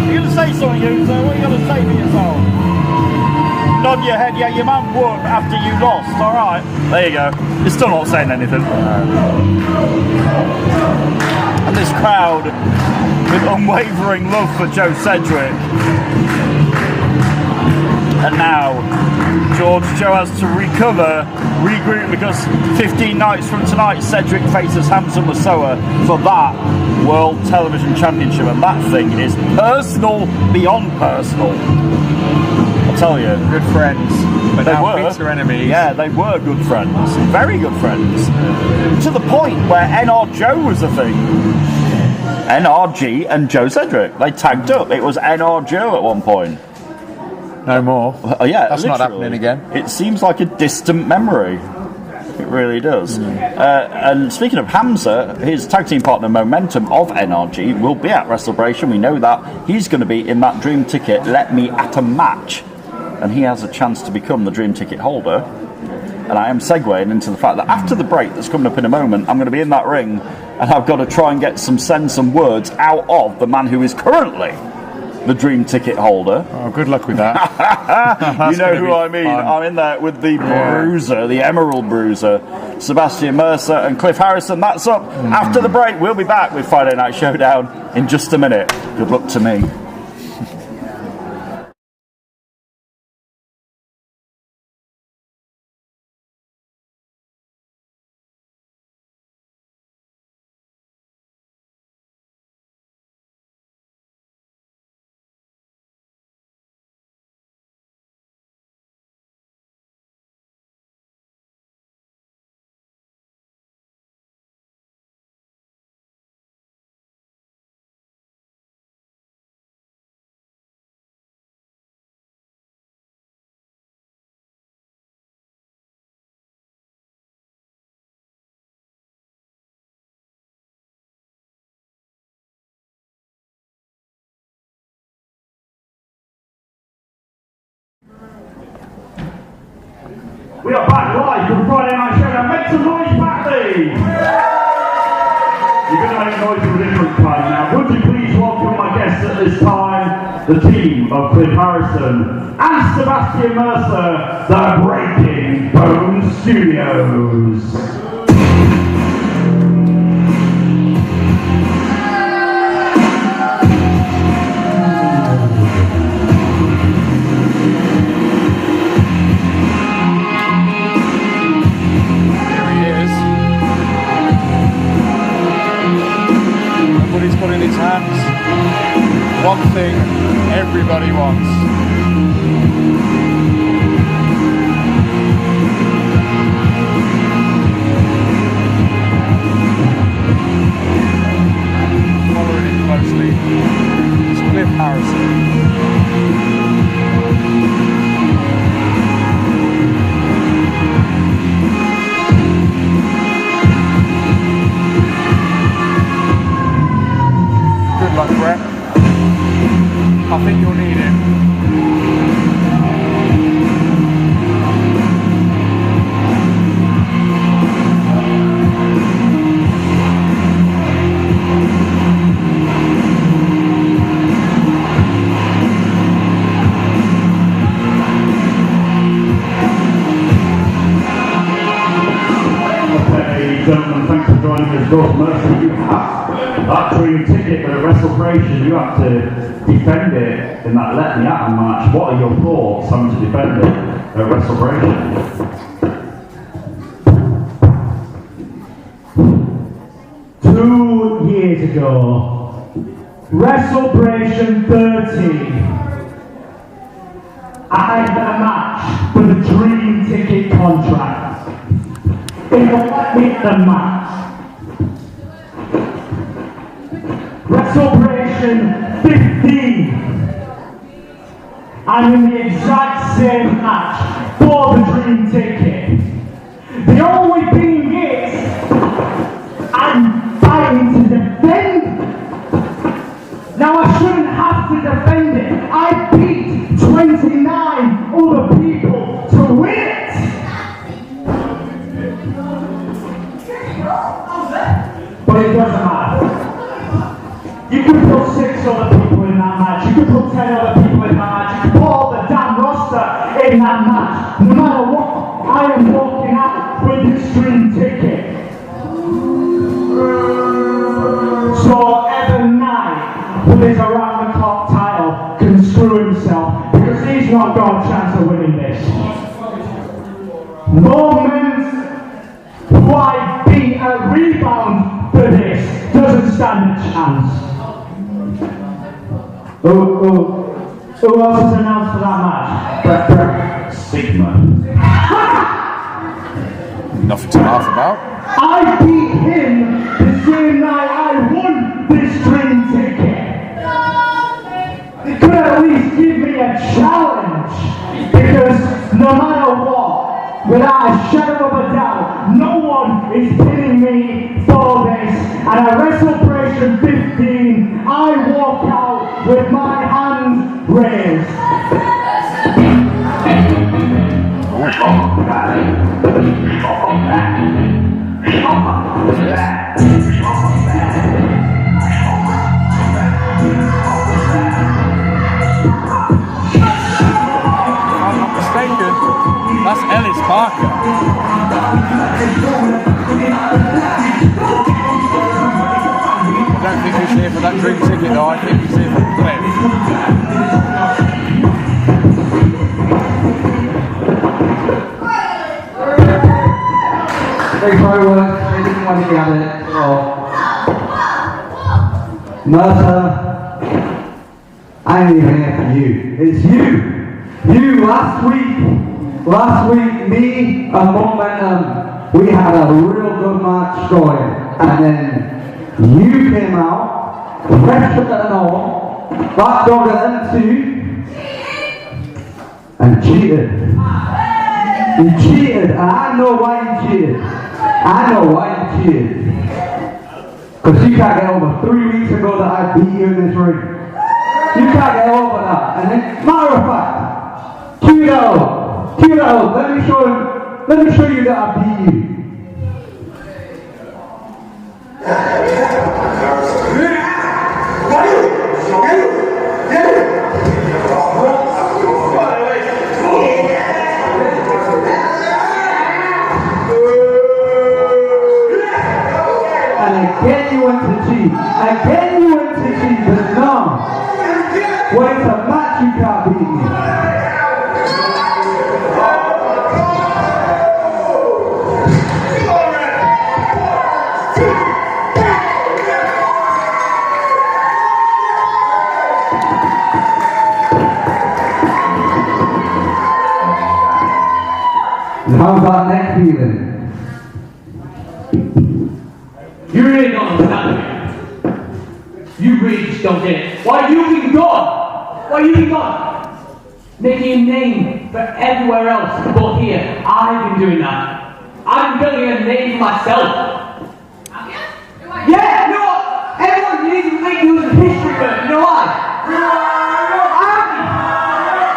Are you going to say something, Uther? What are you going to say for yourself? Nod your head, yeah, your man won after you lost, alright. There you go. You're still not saying anything. And this crowd with unwavering love for Joe Cedric. And now Joe has to recover, regroup, because 15 nights from tonight Cedric faces Hamza Masoa for that World Television Championship, and that thing is personal beyond personal. I'll tell you. Good friends, but they now were bitter enemies. Yeah, they were good friends, very good friends, to the point where NR Joe was a thing. NRG and Joe Cedric, they tagged up. It was NR Joe at one point. No more. Yeah, that's not happening again. It seems like a distant memory. It really does. And speaking of Hamza, his tag team partner Momentum of NRG will be at WrestleBration. We know that. He's going to be in that Dream Ticket Let Me At A Match. And he has a chance to become the Dream Ticket holder. And I am segueing into the fact that after the break that's coming up in a moment, I'm going to be in that ring and I've got to try and send some words out of the man who is currently the Dream Ticket holder. Oh, good luck with that. You know who I mean. Fun. I'm in there with the Bruiser, the Emerald Bruiser, Sebastian Mercer and Cliff Harrison. That's up after the break. We'll be back with Friday Night Showdown in just a minute. Good luck to me. We are back live from Friday Night Showdown. Make some noise, Batley! You're going to make noise for a different time now. Would you please welcome my guests at this time, the team of Cliff Harrison and Sebastian Mercer, the Breaking Bone Studios. Put in his hands one thing everybody wants. Following it closely is Cliff Harrison. Good luck, Brett. as Ghost Mercer, you have that dream ticket for the WrestleBration. You have to defend it in that Let Me At match. What are your thoughts having to defend it at WrestleBration? 2 years ago, WrestleBration 30, I had a match for the Dream Ticket contract. In the Let Me At match. WrestleBration 15, I'm in the exact same match for the Dream Ticket. The only thing is, I'm fighting to defend. Now I shouldn't have to defend it. I beat 29 other people to win it. But it doesn't matter. You could put 6 other people in that match. You could put 10 other people in that match. You could put all the damn roster in that match. No matter what, I am walking out with this Dream Ticket. So Evan Knight, with his around the clock title, can screw himself because he's not got a chance of winning this. Moment who I beat a rebound for this doesn't stand a chance. Who else is announced for that match? Sigma. Nothing to laugh about. I beat him the same night I won this Dream Ticket. He could at least give me a challenge, because no matter what, without a shadow of a doubt, no one is pinning me for this. And at WrestleBration 15, I walk out with my hands raised. I'm not mistaken, that's Ellis Parker. I don't think he's here for that Dream Ticket though, I think he's here for the clip. They didn't want to get it. Mercer, I'm even here for you. It's you. You last week, me and Momentum, we had a real good match going, and then you came out, wrestled and all, backdogged them too, and cheated. You cheated, and I know why you cheated. I know why you cheated. Because you can't get over 3 weeks ago that I beat you in this ring. You can't get over that. And then, matter of fact, cue that up. Let me show you that I beat you. Again you went to cheat, but no. When it's a match, you can't beat me. And how's that neck feeling? You really don't understand me. You really just don't get it. Why you been gone? Why you been gone? Making a name for everywhere else but here. I've been doing that. I've been building a name for myself. Yeah, you know what? Everyone needs to make you a history book. You know why?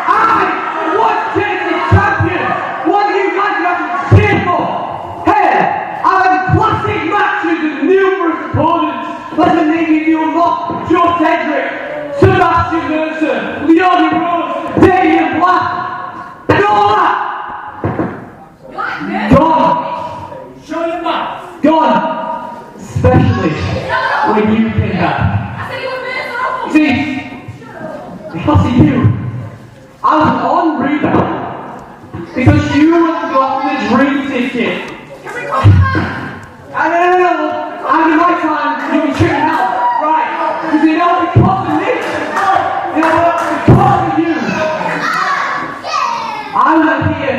I was Genesis champion. What do you guys have to cheer for? Hey, I've had classic matches with numerous opponents. Let me name you unlock Joe Cedric, Sebastian Mercer, Leonie Rose, Damian Black, and all that. Gone. Show your mouth. Gone. especially when you came back. You see, because of you, I was on rebound. Because you want to go after the dream ticket. No. After my time, you can check it out. Right. Because you know, because of me. You know what? Because of you. I'm not here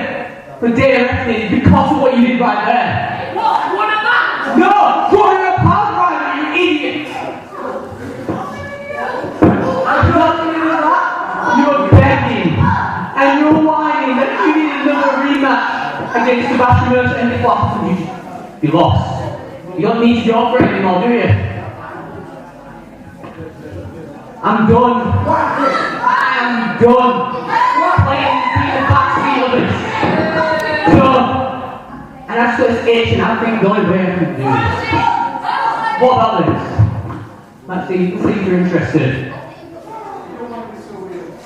for data reckoning because of what you did right there. What of that? No! Drawing a power driver, you idiot! I'm not doing that. You're begging. And you're whining that you need another rematch against Sebastian Mercer and Nick Lofton. You lost. You don't need to go for it anymore, do you? I'm done. I'm done. Playing the backseat of it. Done. And that's what's itching. I think the only way I can do this. What about this? Let's see if you're interested.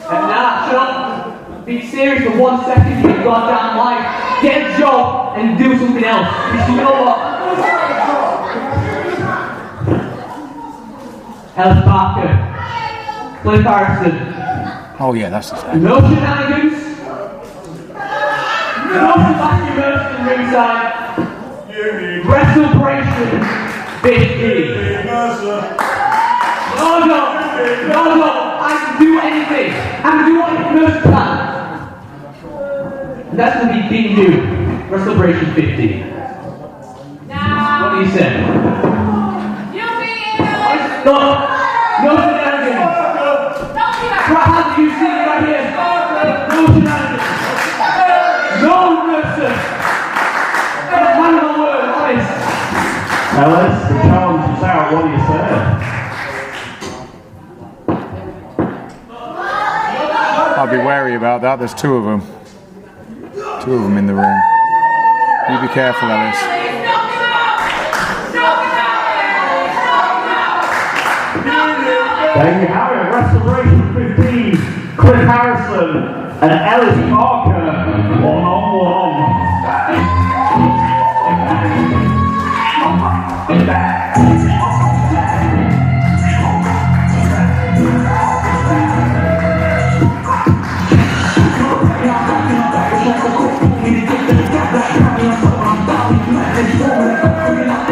And now, shut up. Be serious for 1 second, you goddamn life. Get a job and do something else. Because you know what? Ellis Parker, Cliff Harrison. Oh yeah, that's the same. No shenanigans. No Sebastian Mercer ringside. Wrestleration 50. No. I can do anything. I can do what Mercer can. And that's going to be being new. Wrestleration 50. What do you say? No shenanigans. How do you see it right here? No shenanigans. No Mercer. Man of the word, honest. Ellis, the challenge is out. What do you say? I'd be wary about that. There's two of them. Two of them in the ring. You be careful, Ellis. There you have it, Wrestleration 15, Cliff Harrison and Ellis Parker, one-on-one.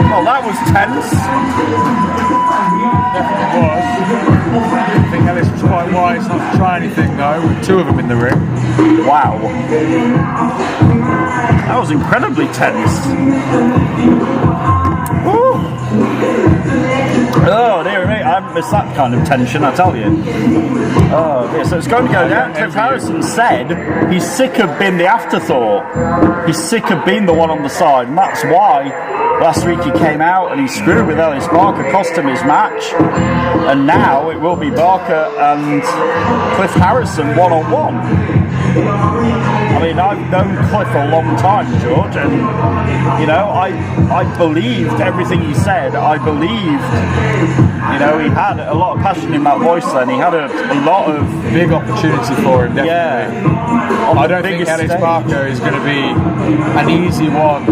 Well, that was tense. Definitely was. I think Ellis was quite wise not to try anything though, with two of them in the ring. Wow. That was incredibly tense. Woo. Oh dear me, I miss that kind of tension, I tell you. Oh dear, so it's going to go down. Cliff Harrison said he's sick of being the afterthought. He's sick of being the one on the side, and that's why last week he came out and he screwed with Ellis Parker, cost him his match, and now it will be Barker and Cliff Harrison one-on-one. I mean, I've known Cliff a long time, George, and you know, I believed everything he said. I believed, you know, he had a lot of passion in that voice then. He had a lot of big opportunity for him, definitely. Yeah. I don't think Ellis Parker is going to be an easy one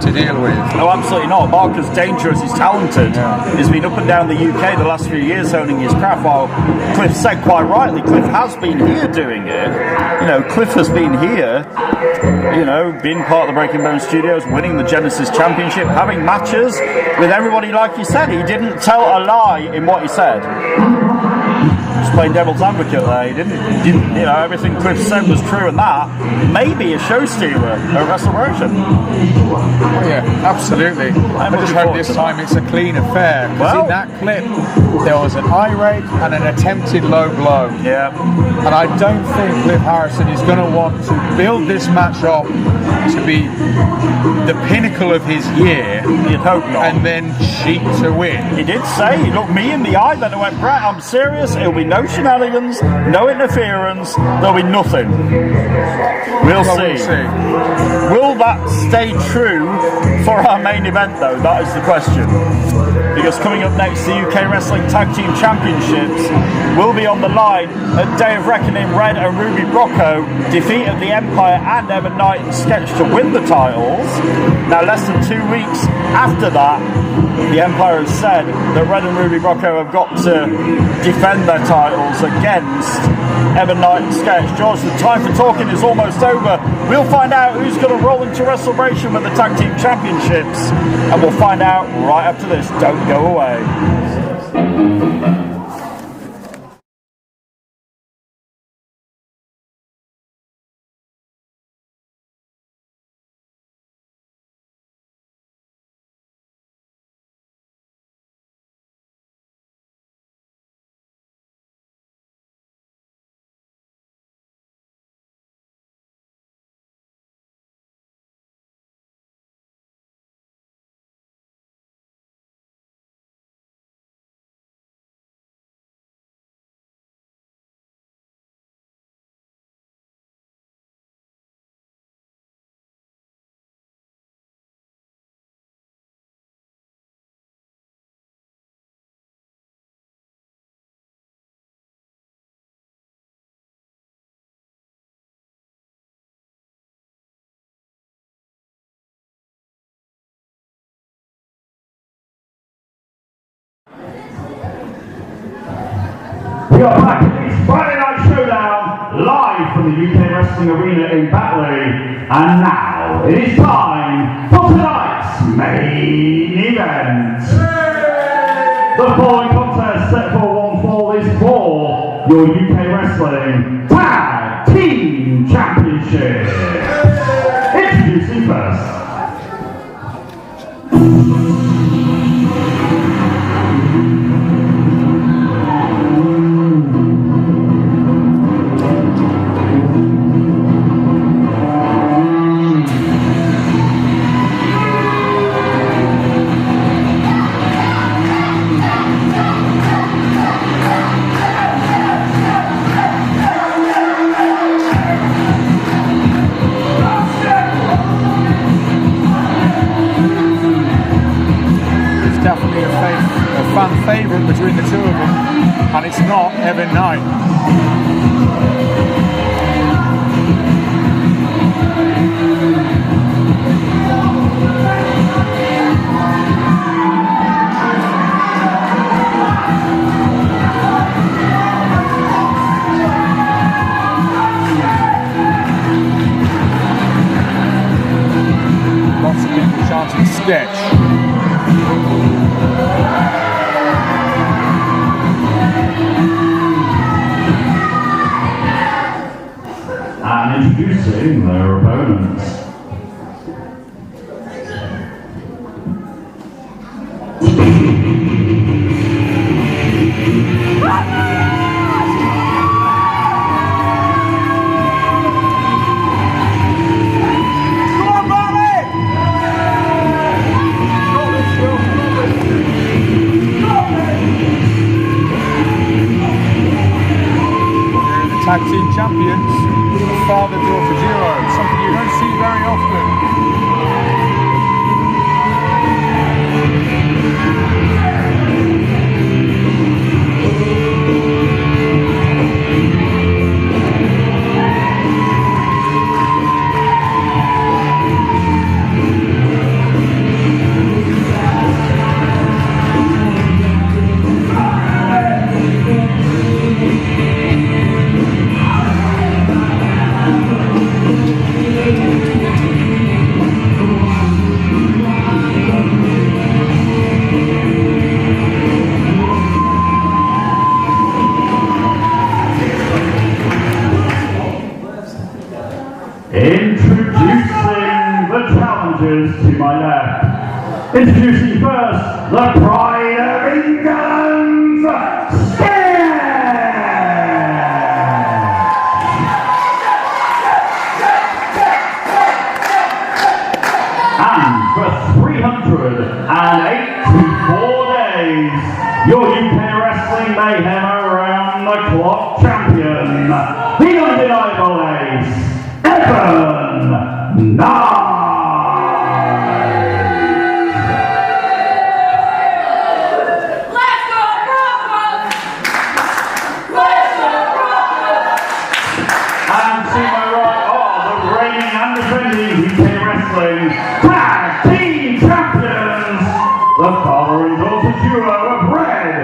to deal with. No, absolutely not. Barker's dangerous, he's talented. Yeah. He's been up and down the UK the last few years honing his craft, while Cliff said quite rightly, Cliff has been here doing it. You know, Cliff has been here, you know, being part of the Breaking Bone Studios, winning the Genesis Championship, having matches with everybody like he said. He didn't tell a lie in what he said. Just playing devil's advocate there. He didn't, you know, everything Cliff said was true, and that may be a show stealer at Wrestleration. Oh yeah, absolutely. I just hope this time it's a clean affair, because in that clip there was an irate and an attempted low blow. Yeah. And I don't think Cliff Harrison is going to want to build this match up to be the pinnacle of his year. You'd hope not. And then cheat to win. He did say, he looked me in the eye, then I went, Brett, I'm serious, it'll be no no shenanigans, no interference, there'll be nothing. We'll see. Will that stay true for our main event though? That is the question. Because coming up next, the UK Wrestling Tag Team Championships will be on the line at Day of Reckoning. Red and Ruby Brocco defeated the Empire and Evan Knight and Sketch to win the titles. Now, less than 2 weeks after that, the Empire has said that Red and Ruby Brocco have got to defend their titles against Evan Knight and Sketch. George, the time for talking is almost over. We'll find out who's going to roll into WrestleMania with the Tag Team Championships, and we'll find out right after this. Don't go away. We are back at the Friday Night Showdown, live from the UK Wrestling Arena in Batley. And now it is time for tonight's main event. The following contest set for one fall is for your UK Wrestling Tag Team Championship. Introducing first. Favourite between the two of them, and it's not Evan Knight. Lots of people chanting Sketch. And introducing their opponents. Tag Team Champions, father-daughter duo, something you don't see very often. To my left, introducing first the Pride of England, and for 384 days, your UK Wrestling Mayhem around the Tag Team Champions, the father and daughter duo of Red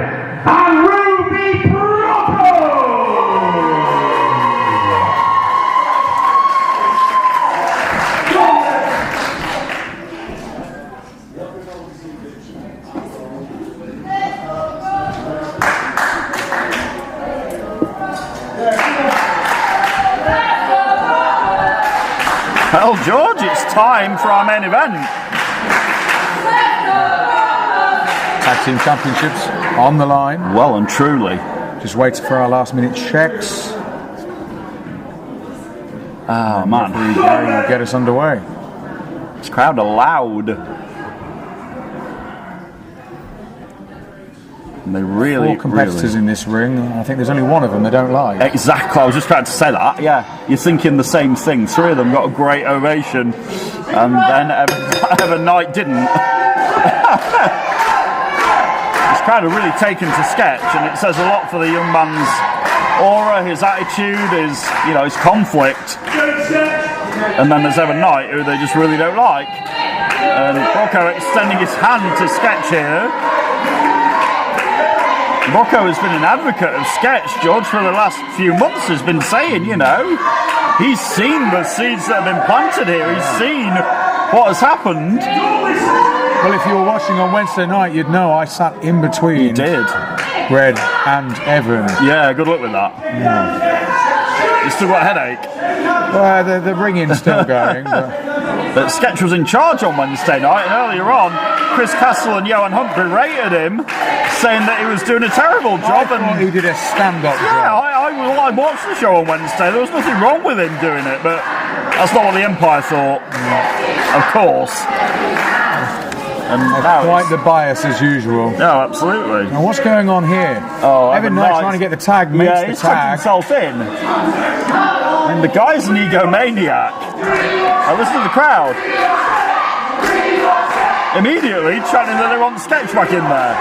and Ruby Brocco! Well, George, it's time for our main event. Tag Team Championships on the line. Well and truly. Just waiting for our last minute checks. Oh, man. Will get us underway. This crowd are loud. And they really, 4 competitors in this ring. I think there's only one of them they don't like. Exactly, I was just trying to say that. Yeah, you're thinking the same thing. 3 of them got a great ovation, and then Evan Knight didn't. It's kind of really taken to sketch, and it says a lot for the young man's aura, his attitude, his conflict. And then there's Evan Knight, who they just really don't like. And Brocco extending his hand to sketch here. Brocco has been an advocate of sketch, George, for the last few months, has been saying, he's seen the seeds that have been planted here, he's seen what has happened. Well, if you were watching on Wednesday night, you'd know I sat in between. You did. Red and Evan. Yeah, good luck with that. Yeah. You still got a headache? Well, the ringing's still going. But Sketch was in charge on Wednesday night, and earlier on, Chris Castle and Johan Hunt berated him, saying that he was doing a terrible job. I thought he did a stand-up job. Yeah, I watched the show on Wednesday. There was nothing wrong with him doing it, but that's not what the Empire thought. Of course. And quite the bias as usual. No, absolutely. Now what's going on here? Oh, Evan Knight trying to get the tag, makes the he's tag. himself in. And the guy's an egomaniac. Now listen to the crowd. Immediately chanting that they want Sketch back in there.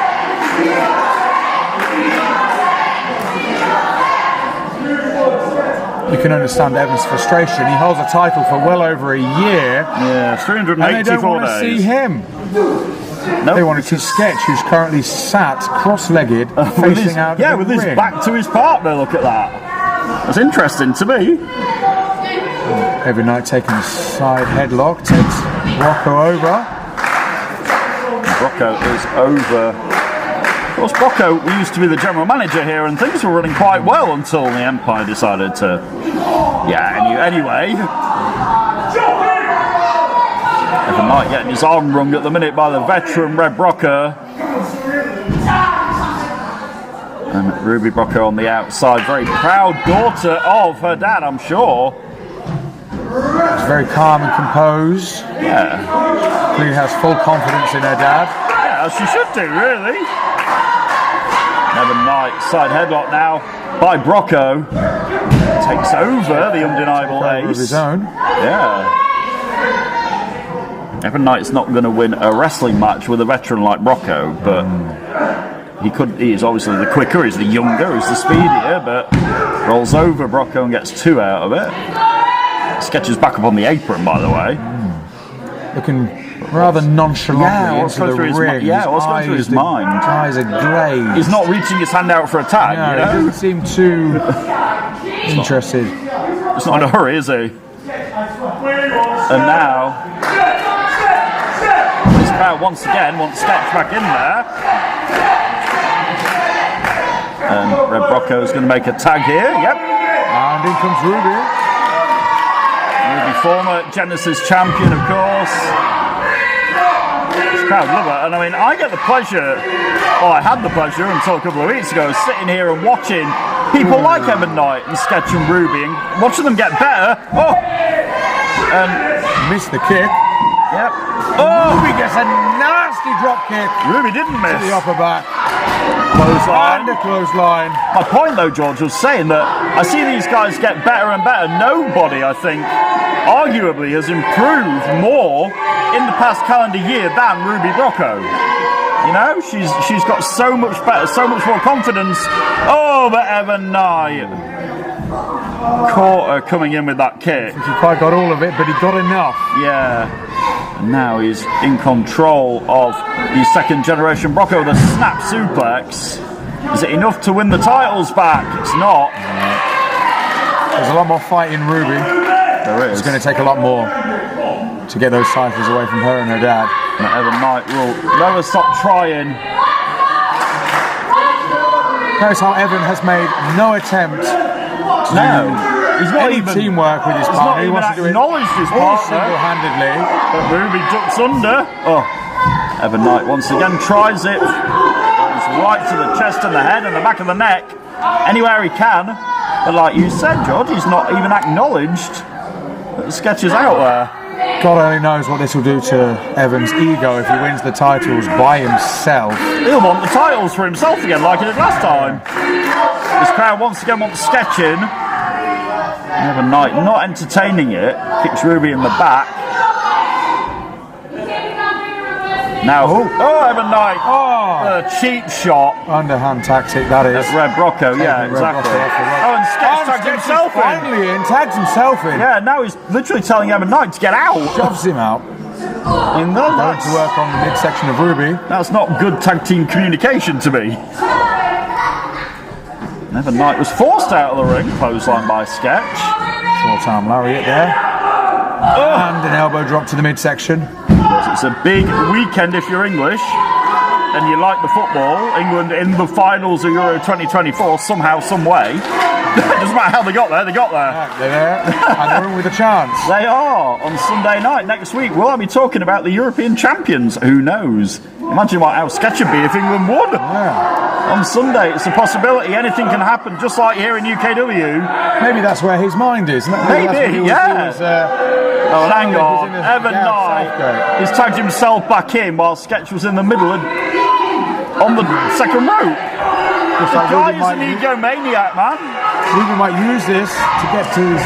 You can understand Evan's frustration. He holds a title for well over a year. Yeah, 384 days. And they don't want to see him. Nope. They wanted to see Sketch, who's currently sat cross-legged, facing out of the with ring. his back to his partner. Look at that. That's interesting to me. Evan Knight taking a side headlock, takes Brocco over. Brocco is over. Of course, Brocco used to be the general manager here, and things were running quite well until the Empire decided to. Yeah. Anyway. Evan Knight getting his arm wrung at the minute by the veteran Red Brocco. And Ruby Brocco on the outside, very proud daughter of her dad, I'm sure. She's very calm and composed. Yeah. Clearly has full confidence in her dad. Yeah, as she should do, really. Evan Knight, side headlock now by Brocco. Takes over the undeniable ace. Of his own. Yeah. Evan Knight's not going to win a wrestling match with a veteran like Brocco, but he is obviously the quicker, he's the younger, he's the speedier, but rolls over Brocco and gets 2 out of it. Sketches back up on the apron, by the way. Looking rather nonchalantly what's into the ring. what's going through his mind? Eyes are glazed. He's not reaching his hand out for a tag, No, he doesn't seem too interested. He's not in a hurry, is he? And now, this crowd once again wants Sketch back in there. And Red Brocco is going to make a tag here, yep. And in comes Ruby. Ruby, former Genesis champion, of course. This crowd love it, and I mean, I get the pleasure, I had the pleasure until a couple of weeks ago, sitting here and watching people like Evan Knight and Sketch and Ruby, and watching them get better. Oh! And missed the kick. Yep. Oh! Ruby gets a nasty drop kick. Ruby didn't miss. To the upper back. Clothesline. And a clothesline. My point, though, George, was saying that I see these guys get better and better. Nobody, I think, arguably has improved more in the past calendar year than Ruby Brocco. You know, she's got so much better, so much more confidence. Oh, but Evan Knight caught her coming in with that kick. He quite got all of it, but he got enough. Yeah. And now he's in control of the second generation Brocco with a snap suplex. Is it enough to win the titles back? It's not. There's a lot more fight in Ruby. There is. It's going to take a lot more to get those ciphers away from her and her dad. And Evan Knight will never stop trying. Notice how Evan has made no attempt to he's not any even teamwork with his partner. He wants to do it all single-handedly. But Ruby ducks under. Oh, Evan Knight once again tries it. Goes right to the chest and the head and the back of the neck. Anywhere he can. But like you said, George, he's not even acknowledged that the sketch is out there. God only knows what this will do to Evan's ego if he wins the titles by himself. He'll want the titles for himself again, like he did last time. This crowd once again wants sketching. Evan Knight not entertaining it. Kicks Ruby in the back. Now, Evan Knight. A cheap shot. Underhand tactic, that is. That's Red Brocco, yeah, exactly. And Sketch tagged himself in. Finally in, tags himself in. Yeah, now he's literally telling Evan Knight to get out. Shoves him out. And going to work on the midsection of Ruby. That's not good tag team communication to me. Evan Knight was forced out of the ring, clothesline by Sketch. Short arm lariat there. And an elbow drop to the midsection. It's a big weekend if you're English and you like the football. England in the finals of Euro 2024 somehow, some way. It doesn't matter how they got there, they got there. Yeah, they're there, and they're in with a chance. They are, on Sunday night next week. Will I be talking about the European champions? Who knows? Imagine how sketch would be if England won. Yeah. On Sunday, it's a possibility. Anything can happen, just like here in UKW. Maybe that's where his mind is. Maybe, yeah. Oh, hang on. Evan Knight has tagged himself back in while Sketch was in the middle and on the second rope. The guy is an egomaniac, man. Ruby might use this to get to his...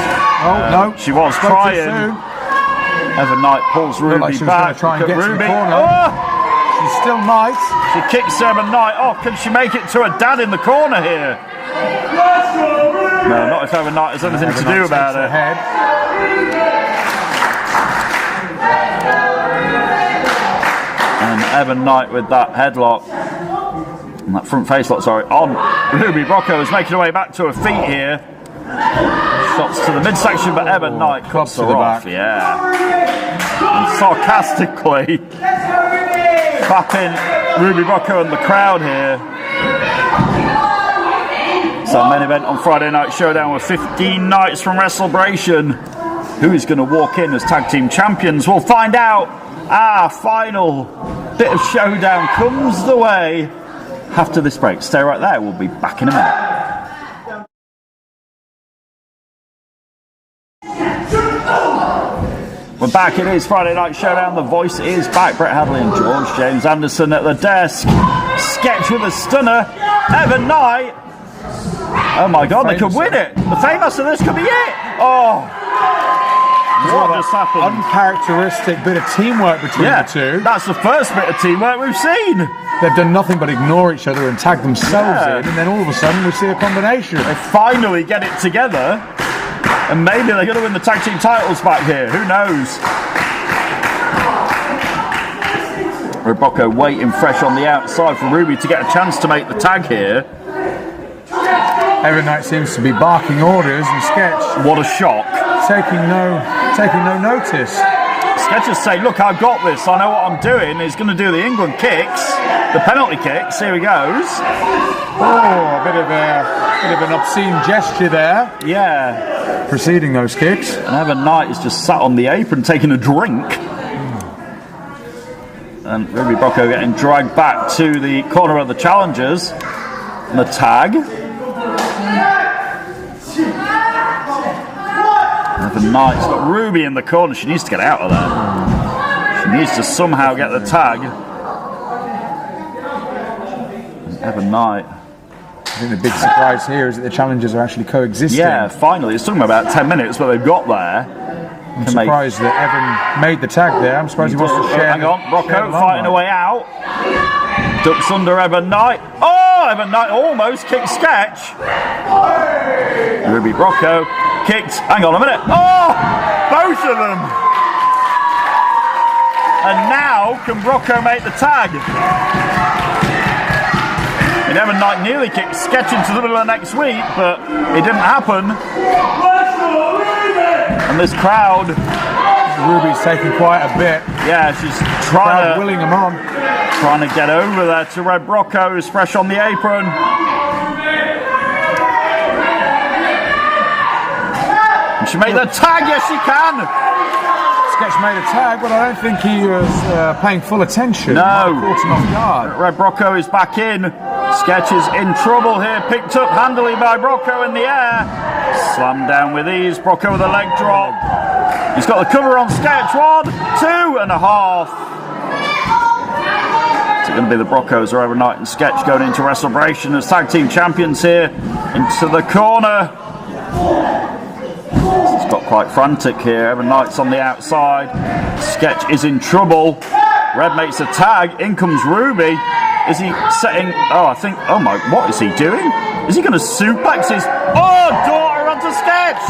no. She was trying. Evan Knight pulls Ruby like she was back. Try and get Ruby. To the corner. She still might. She kicks Evan Knight. Oh, can she make it to her dad in the corner here? No, not if Evan Knight has anything to do about it. And Evan Knight with that headlock, and that front face lock, on Ruby Brocco is making her way back to her feet here. Shots to the midsection, but Evan Knight cuts her off. Back. Yeah. And sarcastically clapping Ruby Brocco and the crowd here. So main event on Friday Night Showdown with 15 nights from WrestleBration. Who is going to walk in as tag team champions? We'll find out. Final bit of showdown comes the way after this break. Stay right there. We'll be back in a minute. We're back. It is Friday Night Showdown. The voice is back. Brett Hadley and George James Anderson at the desk. Sketch with a stunner. Evan Knight. Oh my God, they could win it. The famous of this could be it. Oh. What just happened? Uncharacteristic bit of teamwork between the two. That's the first bit of teamwork we've seen. They've done nothing but ignore each other and tag themselves in, and then all of a sudden we see a combination. They finally get it together, and maybe they're going to win the tag team titles back here. Who knows? Brocco waiting fresh on the outside for Ruby to get a chance to make the tag here. Evan Knight seems to be barking orders, and Sketch, what a shock, taking no notice. Sketch is saying, look, I've got this, I know what I'm doing. He's going to do the England kicks, the penalty kicks. Here he goes. Oh, a bit of an obscene gesture there. Yeah, preceding those kicks. And Evan Knight is just sat on the apron taking a drink. And Ruby Brocco getting dragged back to the corner of the challengers. And the tag. Evan Knight's got Ruby in the corner. She needs to get out of there. She needs to somehow get the tag. Evan Knight. I think the big surprise here is that the challengers are actually coexisting. Yeah, finally. It's taken about 10 minutes, but they've got there. I'm surprised that Evan made the tag there. I'm surprised he wants to share. Hang on, Rocco fighting a way out. Ducks under Evan Knight. Oh, Evan Knight almost kicked Sketch. Ruby Rocco kicked. Hang on a minute. Oh, both of them. And now can Rocco make the tag? And Evan Knight nearly kicked Sketch into the middle of next week, but it didn't happen. And this crowd, Ruby's taking quite a bit. Yeah, she's trying to willing him on, trying to get over there to Red Rocco, who's fresh on the apron. Can she make the tag? Yes, she can. Sketch made a tag, but I don't think he was paying full attention. No. Caught him off guard. Red Rocco is back in. Sketch is in trouble here. Picked up handily by Rocco in the air. Slammed down with ease. Rocco with a leg drop. He's got the cover on Sketch. 1, 2.5. Is it going to be the Broncos or Evan Knight and Sketch going into Celebration as tag team champions here into the corner? It's got quite frantic here. Evan Knight's on the outside. Sketch is in trouble. Red makes a tag. In comes Ruby. Is he setting? Oh, I think. Oh my! What is he doing? Is he going to suplex his? Oh, daughter onto Sketch.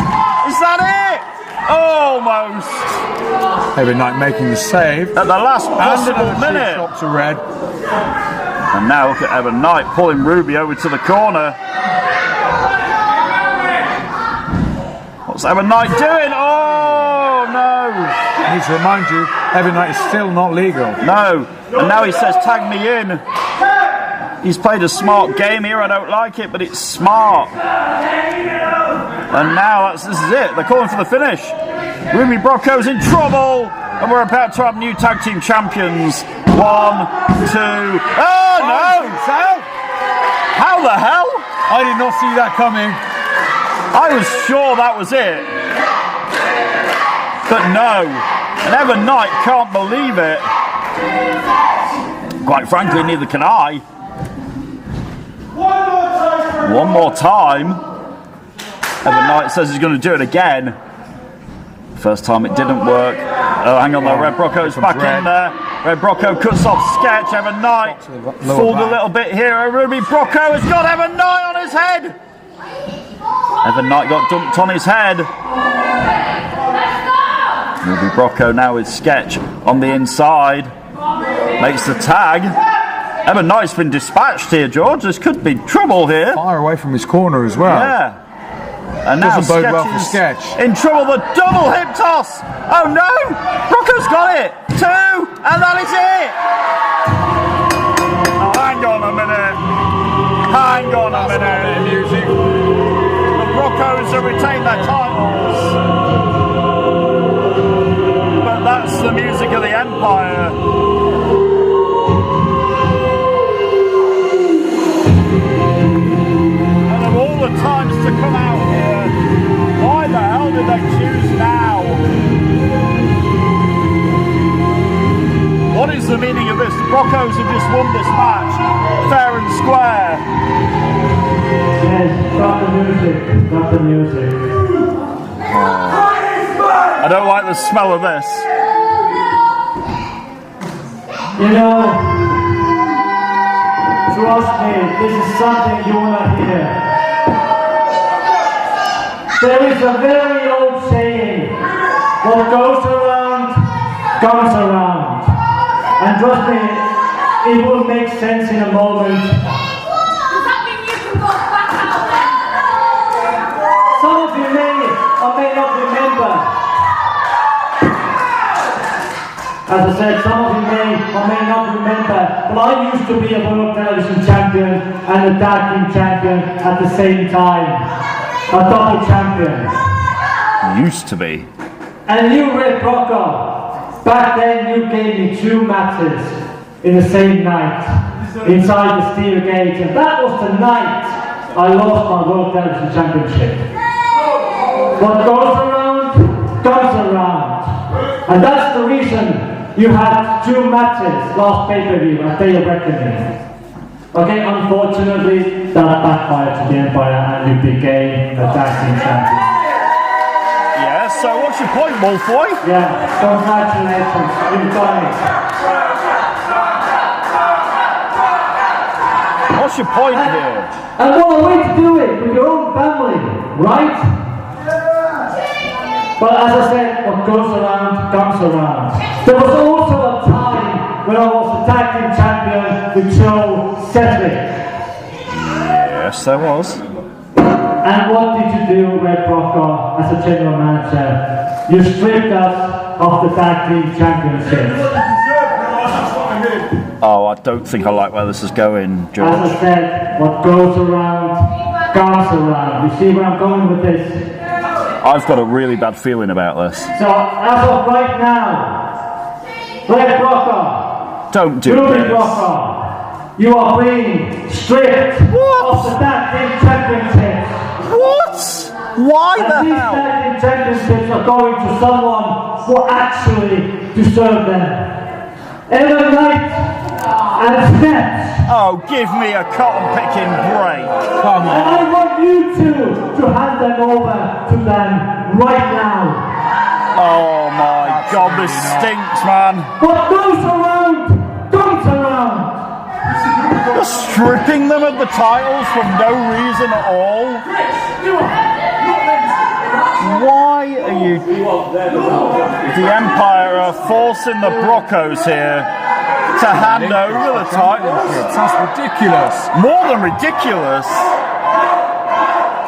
Is that it? Almost. Evan Knight making the save at the last possible minute. Stop to Red. And now look at Evan Knight pulling Ruby over to the corner. What's Evan Knight doing? Oh no! I need to remind you, Evan Knight is still not legal. No, and now he says tag me in. He's played a smart game here. I don't like it, but it's smart. And now this is it. They're calling for the finish. Ruby Brocco's in trouble, and we're about to have new tag team champions. 1, 2. Oh no! How the hell? I did not see that coming. I was sure that was it, but no. And Evan Knight can't believe it. Quite frankly, neither can I. One more time. Evan Knight says he's going to do it again. First time it didn't work. Oh, hang on there. Red Brocco's back in there. Red Brocco cuts off Sketch. Evan Knight fooled a little bit here. Ruby Brocco has got Evan Knight on his head. Evan Knight got dumped on his head. Ruby Brocco now with Sketch on the inside. Makes the tag. Evan Knight's been dispatched here, George. This could be trouble here. Far away from his corner as well. Yeah. And now doesn't bode well for Sketch. In trouble. The double hip toss. Oh no! Brocco's got it. 2, and that is it. Oh, hang on a minute. Hang on a minute. Music. Broncos have retained their titles, but that's the music of the Empire. And of all the times to come out here, why the hell did they choose now? What is the meaning of this? The Broncos have just won this match, fair and square. Yes, stop the music. Stop the music. I don't like the smell of this. You know, trust me, this is something you want to hear. There is a very old saying, what goes around, comes around. And trust me, it will make sense in a moment. Some of you may or may not remember. As I said, some of you may or may not remember, but I used to be a World Television Champion and a Tag Team Champion at the same time. A double champion. Used to be. And you, Red Brocco, back then you gave me 2 matches in the same night, inside the steel gate, and that was the night I lost my World Television Championship. What goes around, comes around. And that's the reason you had 2 matches last pay-per-view at Day of Reckoning. Okay, unfortunately, that backfired to the Empire and you became a tag team champion. Yes. So what's your point, Wolfboy? Yeah, congratulations, you've done it. What's your point here? And what a way to do it with your own family, right? But as I said, what goes around comes around. There was also a time when I was the tag team champion with Cedric. Yes, there was. And what did you do, Red Brocker, as a general manager? You stripped us of the tag team championship. Oh, I don't think I like where this is going, George. As I said, what goes around comes around. You see where I'm going with this? I've got a really bad feeling about this. So, as of right now, Red Brocker, don't do this. Brocker, you are being stripped of the tag team championships. What? Why the these hell? tag team championships are going to someone who actually deserves them. Ellen Knight and Steps. Oh, give me a cotton-picking break. Come on. And I want you two to hand them over to them right now. Oh my God, this stinks, man. What goes around, comes around. You're stripping them of the titles for no reason at all. Why are you... The Empire are forcing the Broncos here to hand over the titles. That's ridiculous. More than ridiculous.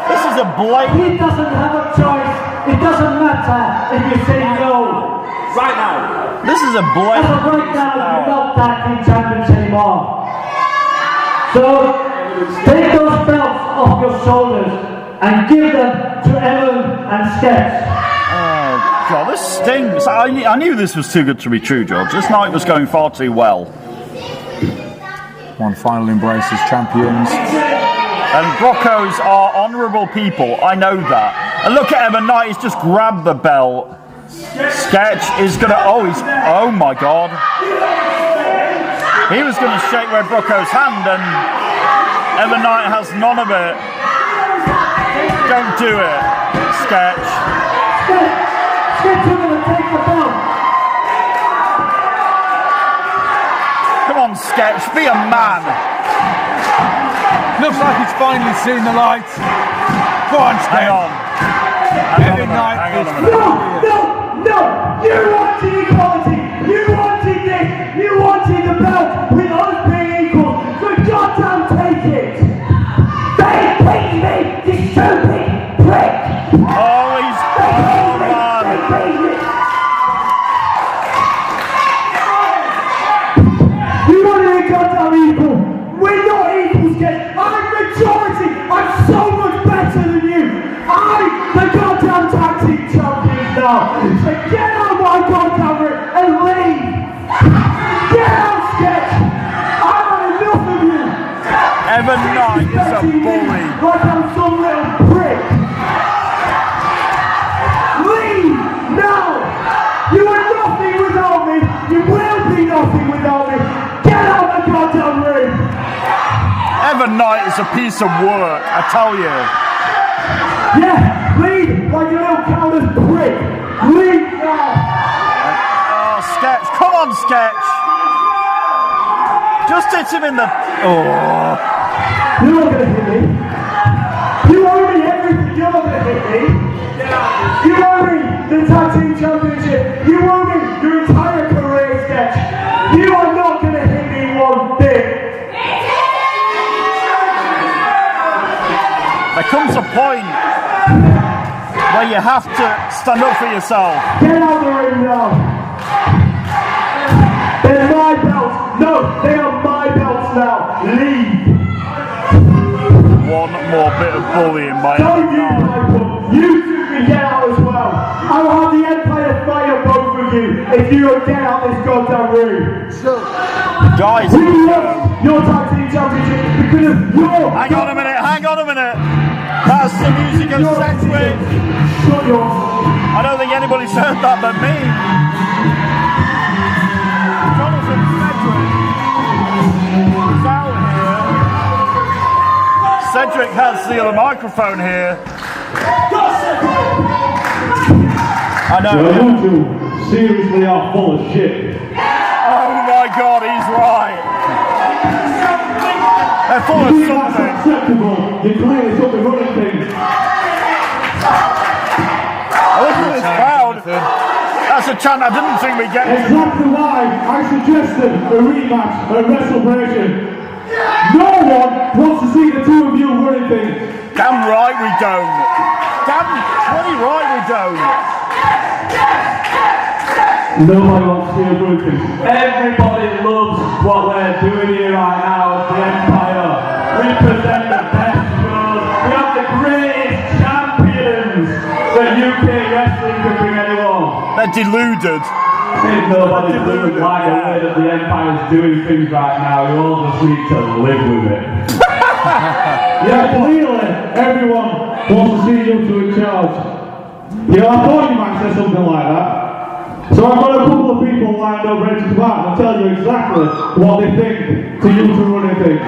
This is a blatant... He doesn't have a choice. It doesn't matter if you say no. Right now. This is a As blatant... of right now, you're not tag team champions anymore. So, take those belts off your shoulders and give them to Ellen and Sketch. Oh God, this stinks. I knew this was too good to be true, George. This night was going far too well. One final embrace as champions. And Broncos are honourable people, I know that. And look at Evan Knight, he's just grabbed the belt. Sketch is gonna, oh my God. He was gonna shake Red Broncos' hand and Evan Knight has none of it. Don't do it, Sketch. Sketch, you're gonna take the belt. Come on, Sketch, be a man. Looks like he's finally seen the light. Go on, Sketch. Hang on. Every night is No! You wanted equality! You wanted this! You wanted the belt with us being equal! So goddamn take it! They beat me, you stupid prick! Oh, he's... Oh, man. You wanted a goddamn equal! We're not equals, Sketch! I'm majority! I'm so much better than you! I'm the goddamn tag team champion now! So get out my goddamn ring and leave! Get out, Sketch! I've had enough of you! Evan Knight is a bully. Like I'm some little prick! Leave now! You are nothing without me! You will be nothing without me! Get out the goddamn ring! Evan Knight is a piece of work, I tell you. Yeah, leave like a little coward prick! Leave now! Oh, Sketch, come on, Sketch. Just hit him in the... Oh. You're not gonna hit me! You owe me everything! You're not gonna hit me! You owe me the tag team championship! You owe me your entire career, Sketch! You are not gonna hit me one bit! There comes a point where you have to stand up for yourself. Get out of the ring now! They're my belts! No, they are my belts now! Leave! One more bit of bullying by Don't Evan you, Knight. Michael! You two can get out as well! I will have the Empire fire both of you if you don't get out this goddamn room! Guys, You lost your tag team championship because of your... hang on a minute. That's the music of Cedric. Shut your... I don't think anybody's heard that but me. Jonathan Cedric is out here. Cedric has the other microphone here. I know. Well, you two seriously are full of shit. Oh my God, he's right. They're full of something. That's acceptable. You clearly took the running thing. Look at this crowd. That's a chant I didn't think we'd get. Exactly why I suggested a rematch at WrestleBration. No one wants to see the two of you running things. Damn right we don't. Damn bloody right we don't. Nobody wants to see us running things. Everybody loves what we're doing here right now as the Empire. We present the best shows. We have the greatest champions that UK wrestling can bring anyone. They're deluded. There's nobody doing like the way that the Empire's doing things right now. You all just need to live with it. Yeah, clearly everyone wants to see you two in charge. You know, I thought you might say something like that. So I've got a couple of people lined up ready to come out and tell you exactly what they think to you two running things.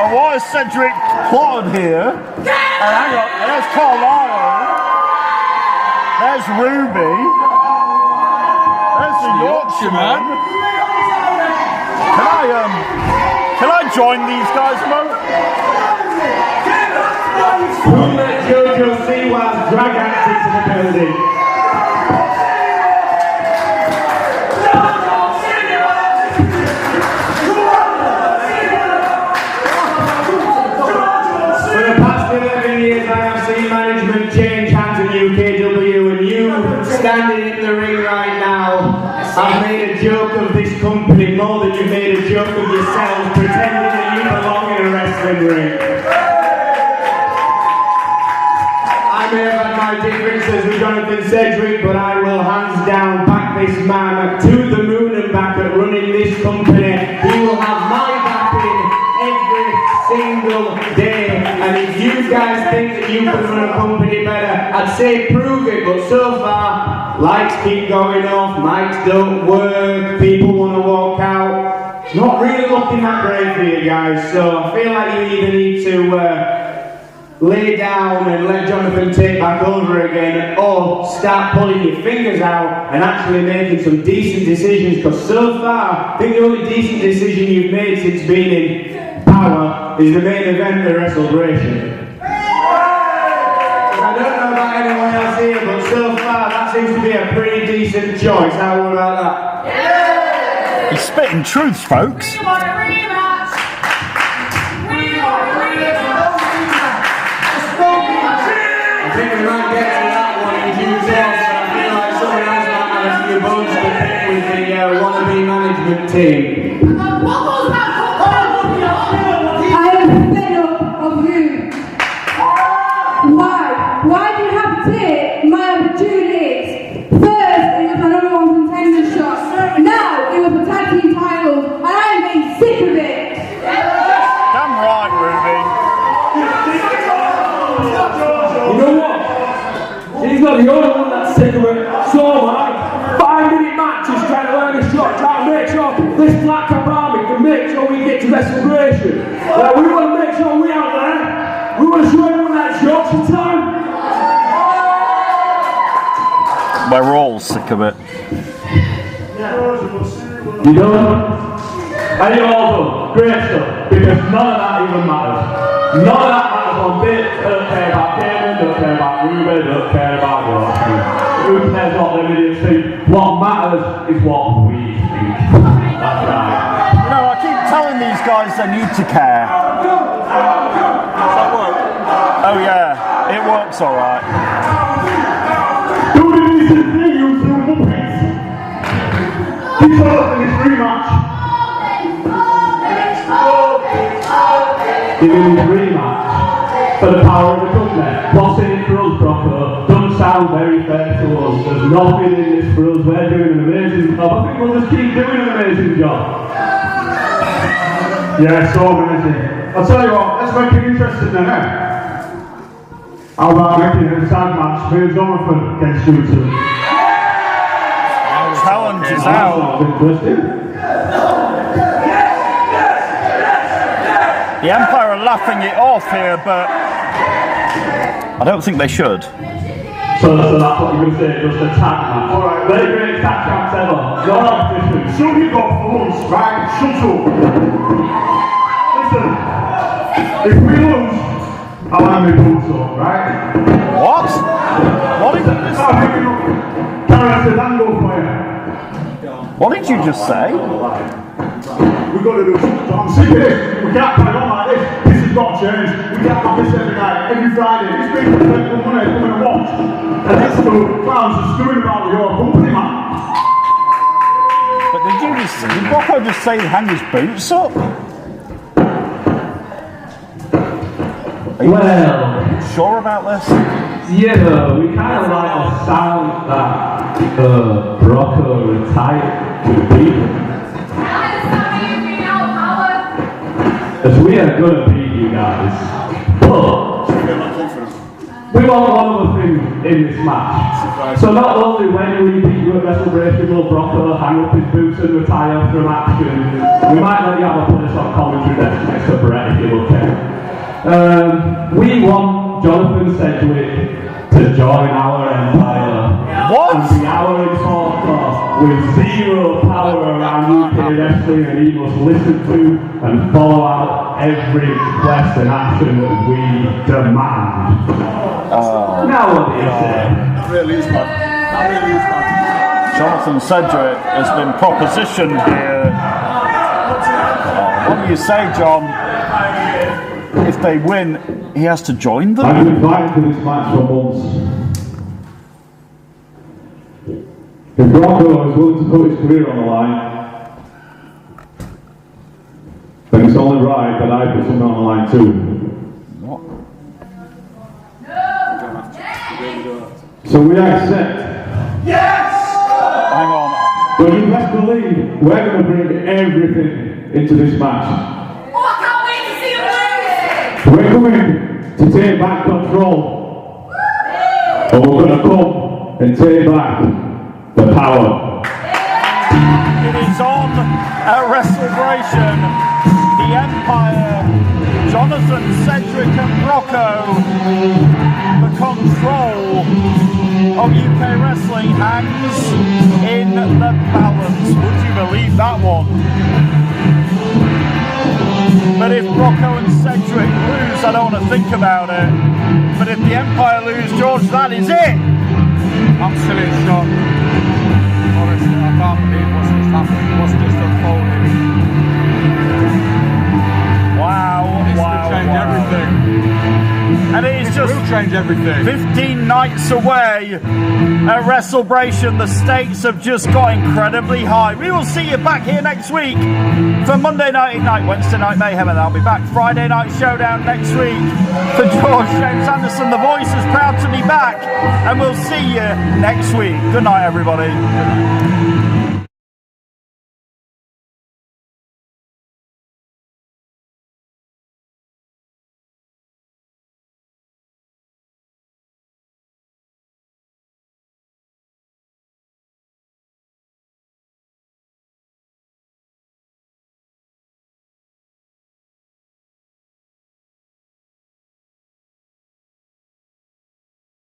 And why is Cedric plotted here? And hang on, there's Carle. There's Ruby. There's the Yorkman. Can I join these guys, Mo? Who let JoJo see while drag acting to the building? For the past 11 years I have seen management change hands in UKW, and you standing in the ring right now have made a joke of this company more than you've made a joke of yourselves, pretending that you belong in a wrestling ring. I may have had my differences with Jonathan Cedric, but I will hands down back this man to the moon and back at running this company. He will have my backing every single day. And if you guys think that you can run a company better, I'd say prove it. But so far, lights keep going off, mics don't work, people want to walk out. It's not really looking that great for you guys. So I feel like you either need to lay down and let Jonathan take back over again, or start pulling your fingers out and actually making some decent decisions, because so far I think the only decent decision you've made since being in power is the main event of WrestleBration. I don't know about anyone else here, but so far that seems to be a pretty decent choice. How about that? He's spitting truths, folks. We want a rematch. We want a rematch. I think we might get to that one in due course, but I feel like someone else might have a few bones to pick with the wannabe management team. I am fed up of you. Why? Why do you have to take my opportunities? First, it was my number one contender shot. Now, it was the tag team titles, and I am getting sick of it. Damn right, Ruby. You know what? He's not the only one that's sick of it. So am I. 5-minute matches trying to earn a shot, trying to make sure this black cap army can make sure we get to WrestleBration. We want to make sure we're out there. We want to show everyone that shots in time. We're all sick of it. You know? And you all do. Great stuff. Because none of that even matters. None of that matters on this. Don't care about Cayman, don't care about Ruby, don't care about Yorkman. Who cares what them idiots think? What matters is what we think. That's right. You know, I keep telling these guys they need to care. Oh yeah, it works alright. Do the decent thing, you two muppets. Keep on in this rematch. Give him his rematch for the power of the company. What's in it for us, Broco? Doesn't sound very fair to us. There's nothing in this for us. We're doing an amazing job. I think we'll just keep doing an amazing job. Yeah, so amazing. I'll tell you what, let's make it interesting then, eh? How about making it a tag match? Me and Jonathan against Uther. Challenge is out. The Empire are laughing it off here, but I don't think they should. So that's what you're going to say, just a tag match. Alright, they're great tag champs ever. No competition. Shut your got fools, right? Shut up. Listen, if we lose, I'll have my boots up, right? What? What did you just say? Carle said, I'm going for you. What did you just say? We've got to do something. I'm sick of this. We can't carry on like this. This has got to change. We can't have this every night, every Friday. These people spend good money coming to watch. And these two clowns are screwing about with your company, man. But did Rocco just say he hang his boots up? Are you sure about this? Yeah, we kind of like the sound that Rocco retired to beat. As we are going to beat you guys. But we want one other thing in this match. So not only when we beat you at WrestleBration will Rocco hang up his boots and retire from action, we might let you have a place on commentary next to Brett if you're okay. We want Jonathan Cedric to join our empire. What? And be our enforcer with zero power around UK wrestling, and he must listen to and follow out every request and action that we demand. Now what do you say? That really is bad. That really is bad. Jonathan Cedric has been propositioned here. What do you say, John? If they win, he has to join them? I've been fighting for this match for months. If Rocco is willing to put his career on the line, then it's only right that I put something on the line too. What? So we accept. Yes! Hang on. But you best believe we're going to bring everything into this match. We're coming to take back control. But we're going to come and take back the power. It is on at WrestleBration. The Empire, Jonathan, Cedric and Rocco, the control of UK wrestling hangs in the balance. Would you believe that one? But if Rocco and Cedric lose, I don't want to think about it. But if the Empire lose, George, that is it. I'm still in shock. Honestly, I can't believe what's just happened. What's just unfolded. Wow, This will change everything. And it is just will change everything. 15 nights away at WrestleBration. The stakes have just got incredibly high. We will see you back here next week for Monday Night Ignite, Wednesday Night Mayhem, and I'll be back Friday Night Showdown next week. For George James Anderson, the voice is proud to be back, and we'll see you next week. Good night, everybody.